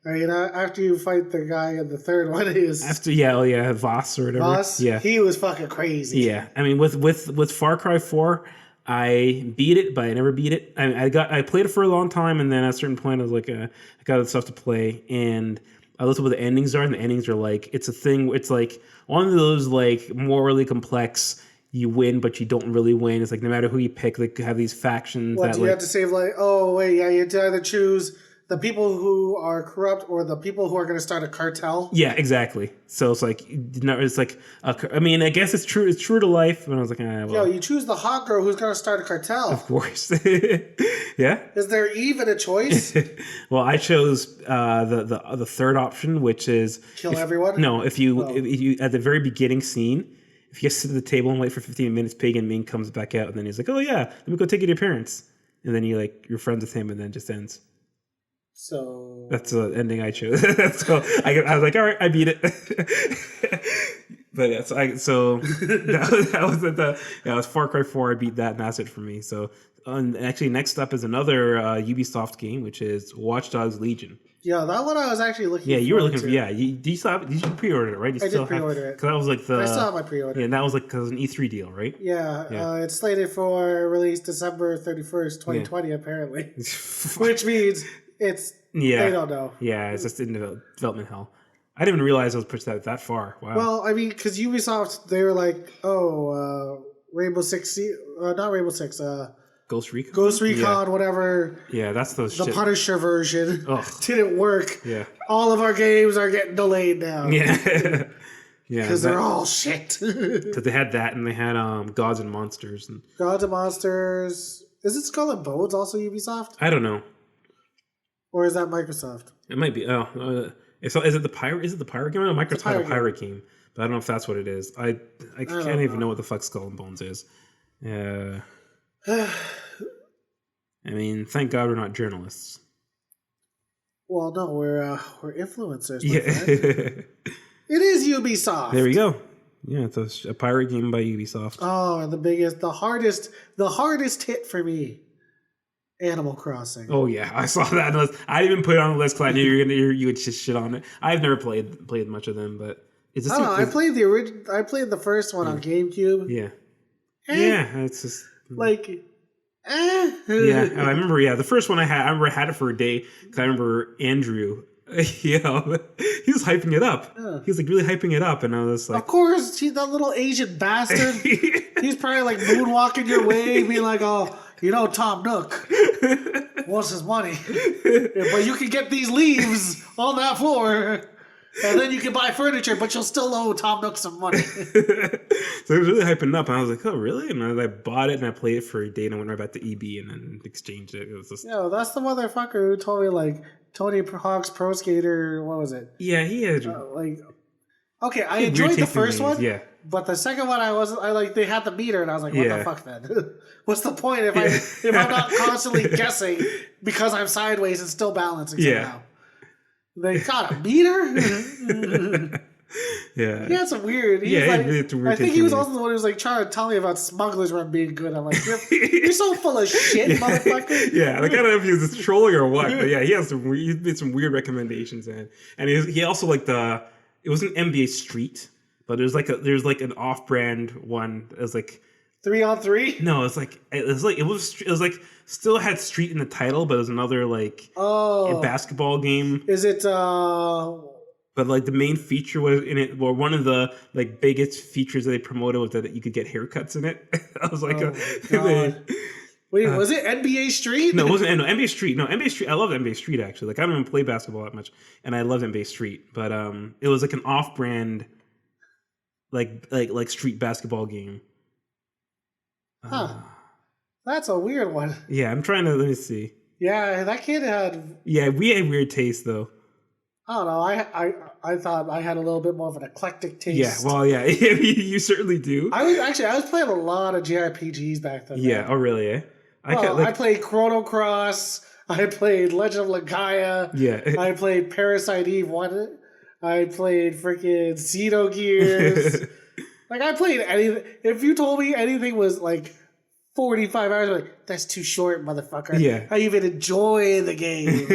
I mean, after you fight the guy in the third one, he was Voss or whatever. Voss, he was fucking crazy. Yeah, I mean, with Far Cry 4, I beat it, but I never beat it. I played it for a long time, and then at a certain point, I was like, I got other stuff to play, and I looked at what the endings are, and the endings are like, it's a thing. It's like one of those like morally complex. You win, but you don't really win. It's like no matter who you pick, they have these factions. What, do you have to save like, oh wait, yeah, you have to either choose The people who are corrupt, or the people who are going to start a cartel. Yeah, exactly. So it's like, I mean, I guess it's true. It's true to life. And I was like, well, Yo, you choose the hot girl who's going to start a cartel. of course. Yeah. Is there even a choice? Well, I chose the third option, which is Kill everyone? No, if you at the very beginning scene, if you sit at the table and wait for 15 minutes, Pagan Ming comes back out, and then he's like, "Oh yeah, let me go take you to your parents," and then you're friends with him, and then it just ends. So That's the ending I chose. So I was like, all right, I beat it. But yeah, so that was Far Cry 4. I beat that, and that's it for me. So actually, next up is another Ubisoft game, which is Watch Dogs Legion. yeah, that one I was actually looking. Yeah, you were looking to. for. Yeah, you pre-ordered it, right? You I did pre-order it. Because that was like the. I still have my pre-order. Yeah, and that was like because an E3 deal, right? Yeah. It's slated for release December 31st, 2020, apparently. Which means it's they don't know. Yeah, it's just in development hell. I didn't even realize I was pushed that far. Wow. Well, I mean, because Ubisoft, they were like, Rainbow Six, not Rainbow Six, Ghost Recon. Ghost Recon, whatever. Yeah, that's the Punisher version Ugh. didn't work. Yeah. All of our games are getting delayed now. Yeah. Yeah. Because they're all shit. So they had that, and they had Gods and Monsters. And Gods and Monsters. Is it Skull and Bones also Ubisoft? I don't know. Or is that Microsoft? It might be. Is it the pirate? Is it the pirate game? I know Microsoft had a pirate game, but I don't know if that's what it is. I can't even know what the fuck Skull and Bones is. I mean, thank God we're not journalists. Well, no, we're influencers. Yeah. It is Ubisoft. There we go. Yeah, it's a pirate game by Ubisoft. Oh, and the hardest hit for me, Animal Crossing. Oh yeah, I saw that. I didn't even put it on the list because I knew you would just shit on it. I've never played much of them, but is this? I played the original. I played the first one on GameCube. Yeah. Yeah, it's just like. Yeah, I remember. Yeah, the first one I remember I had it for a day because I remember Andrew. He was hyping it up. He was like really hyping it up, and I was like, "Of course, that little Asian bastard. He's probably like moonwalking your way, being like, oh, Tom Nook wants his money, but you can get these leaves on that floor." And then you can buy furniture, but you'll still owe Tom Nook some money. So it was really hyping up, and I was like, "Oh, really?" And I bought it, and I played it for a day, and I went right back to EB, and then exchanged it. It was just that's the motherfucker who told me like Tony Hawk's Pro Skater. What was it? Yeah, he had okay, I enjoyed the first one. Yeah, but the second one, they had the meter, and I was like, "What the fuck, then? What's the point if I'm not constantly guessing because I'm sideways and still balancing somehow?" They got a meter? Yeah. He had some weird. I think he was also the one who was like trying to tell me about Smuggler's Run being good. I'm like, you're so full of shit, motherfucker. Yeah, like I don't know if he was just trolling or what, but yeah, he made some weird recommendations, and he also it wasn't NBA Street, but there's like an off-brand one. It was like 3-on-3. No, it was still had Street in the title, but it was another a basketball game. Is it? But the main feature was in it, or one of the biggest features that they promoted was that you could get haircuts in it. I was like, wait, was it NBA Street? No, it wasn't. No, NBA Street. No, NBA Street. I love NBA Street actually. I don't even play basketball that much, and I love NBA Street. But it was an off-brand, like street basketball game. Huh. That's a weird one. Yeah, I'm trying to. Let me see. Yeah, that kid had. Yeah, we had weird taste though. I don't know. I thought I had a little bit more of an eclectic taste. Yeah, well, yeah, you certainly do. I was playing a lot of JRPGs back then. Yeah. Oh, really? Eh? I played Chrono Cross. I played Legend of Legaia. Yeah. I played Parasite Eve 1. I played freaking Xenogears. I played anything. If you told me anything was 45 hours, I'm like, that's too short, motherfucker. Yeah. I even enjoy the game.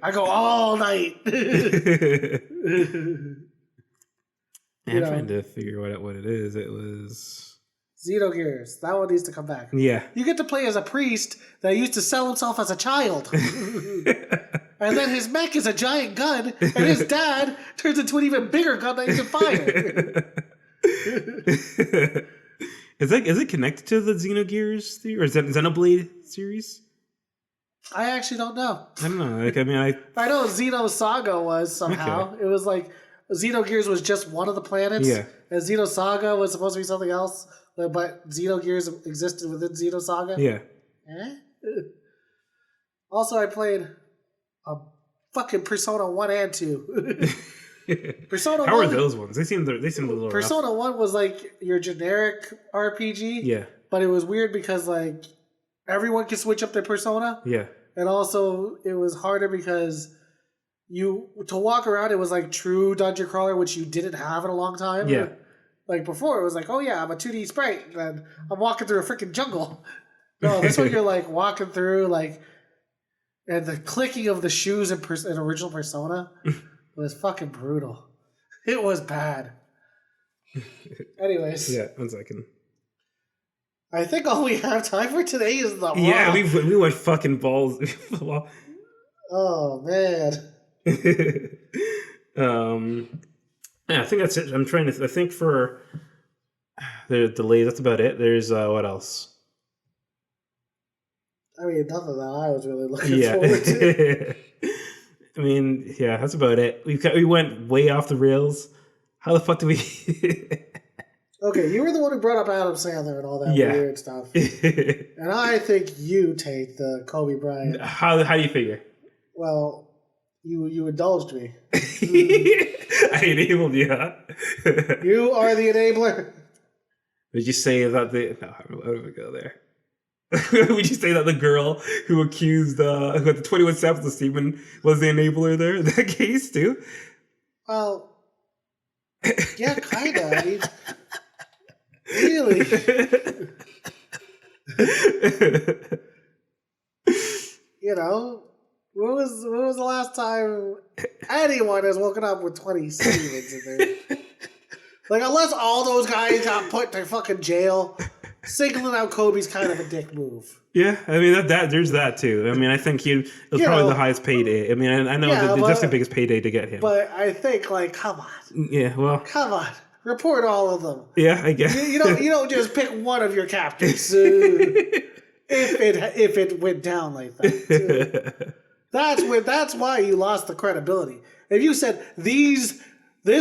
I go all night. I'm trying to figure out what it is. It was Xenogears. That one needs to come back. Yeah. You get to play as a priest that used to sell himself as a child. And then his mech is a giant gun, and his dad turns into an even bigger gun that you can fire. Is it connected to the Xenogears or is that Xenoblade series? I actually don't know. I don't know. Like, I mean, I know Xenosaga was somehow. Okay. It was like Xenogears was just one of the planets. Yeah. And Xenosaga was supposed to be something else, but Xenogears existed within Xenosaga. yeah. Eh? Also, I played a fucking Persona 1 and 2. Persona How 1, are those ones? They seem a little rough. Persona 1 was like your generic RPG. Yeah. But it was weird because like everyone could switch up their persona. Yeah. And also it was harder because to walk around, it was like true dungeon crawler, which you didn't have in a long time. Yeah. Like before, it was like, oh yeah, I'm a 2D sprite, and I'm walking through a freaking jungle. No, this one you're like walking through like, and the clicking of the shoes in original Persona was fucking brutal. It was bad. Anyways, Yeah. 1 second. I think all we have time for today is the Yeah, Raw. we went fucking balls. Oh man. Yeah, I think that's it. I think for the delay, that's about it. There's what else? I mean, nothing that I was really looking forward to. Yeah. I mean, yeah, that's about it. We went way off the rails. How the fuck did we? Okay, you were the one who brought up Adam Sandler and all that Yeah. weird stuff. And I think you take the Kobe Bryant. How do you figure? Well, you indulged me. I enabled you. Huh? You are the enabler. Would you say that the? No, how do we go there? Would you say that the girl who accused who had the 21 samples of semen was the enabler there in that case too? Well, yeah, kind of. I mean, really. You know, when was the last time anyone has woken up with 20 Stevens in there? Like, unless all those guys got put to fucking jail, singling out Kobe's kind of a dick move. Yeah, I mean that there's that too. I mean, I think it was probably the highest payday. I mean, I know Yeah, it's but- just the biggest payday to get him. But I think, like, come on, Yeah, well, come on, report all of them. yeah, I guess. You don't just pick one of your captors if it went down like that. That's why you lost the credibility. If you said this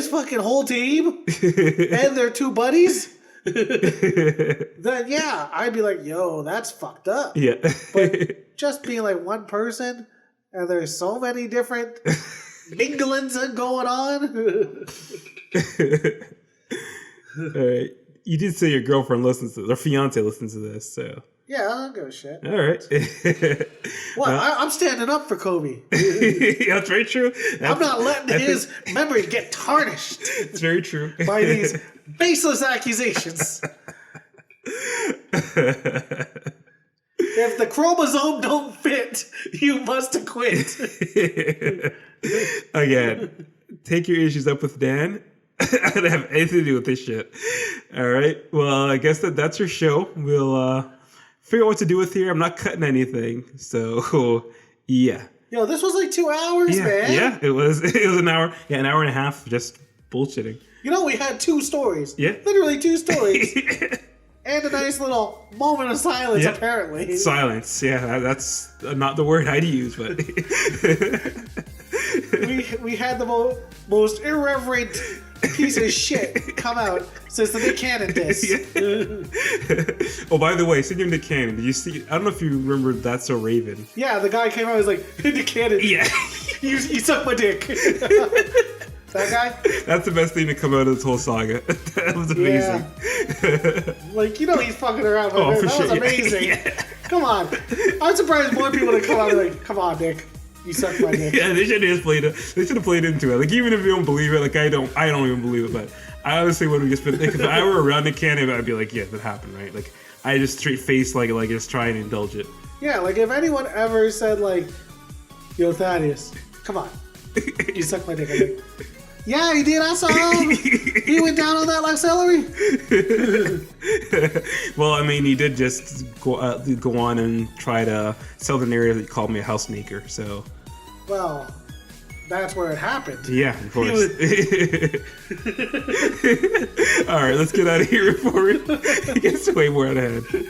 fucking whole team and their 2 buddies, then yeah, I'd be like, yo, that's fucked up. Yeah. But just being like one person and there's so many different minglings going on. All right. You did say your girlfriend listens to this, or fiance listens to this, so. Yeah, I don't give a shit. All right. What? I'm standing up for Kobe. That's very true. I'm not letting his memory get tarnished It's very true. by these baseless accusations. If the chromosome don't fit, you must acquit. Again, take your issues up with Dan. I don't have anything to do with this shit. All right. Well, I guess that's your show. We'll figure out what to do with here. I'm not cutting anything. So, yeah. Yo, this was like 2 hours, man. Yeah, it was an hour. Yeah, an hour and a half just bullshitting. You know, we had 2 stories. Yeah. Literally 2 stories. And a nice little moment of silence, Yeah. apparently. Silence. Yeah, that's not the word I'd use, but we had the most irreverent piece of shit come out since the Nick Cannon disc. Oh, by the way, speaking of Nick Cannon, did you see? I don't know if you remember That's So Raven. Yeah, the guy came out and was like, Nick Cannon, Yeah. you suck my dick. That guy? That's the best thing to come out of this whole saga. That was amazing. Like, you know he's fucking around. Oh, for that sure. was amazing. Yeah. Come on. I'm surprised more people to come out and be like, come on, Nick. You suck my dick. Yeah, they should have just played it. They should have played into it. Like, even if you don't believe it, like I don't even believe it. But I honestly would have just been. Like, if I were around Nick Cannon, I'd be like, yeah, that happened, right? Like, I just straight face like just try and indulge it. Yeah, like if anyone ever said like, yo, Thaddeus, come on. You suck my dick. I'm like, yeah, he did. I saw him. He went down on that like celery. Well, I mean, he did just go on and try to sell the narrative that you called me a house maker. So, Well, that's where it happened. yeah, of course. All right, let's get out of here before it gets way more out of hand.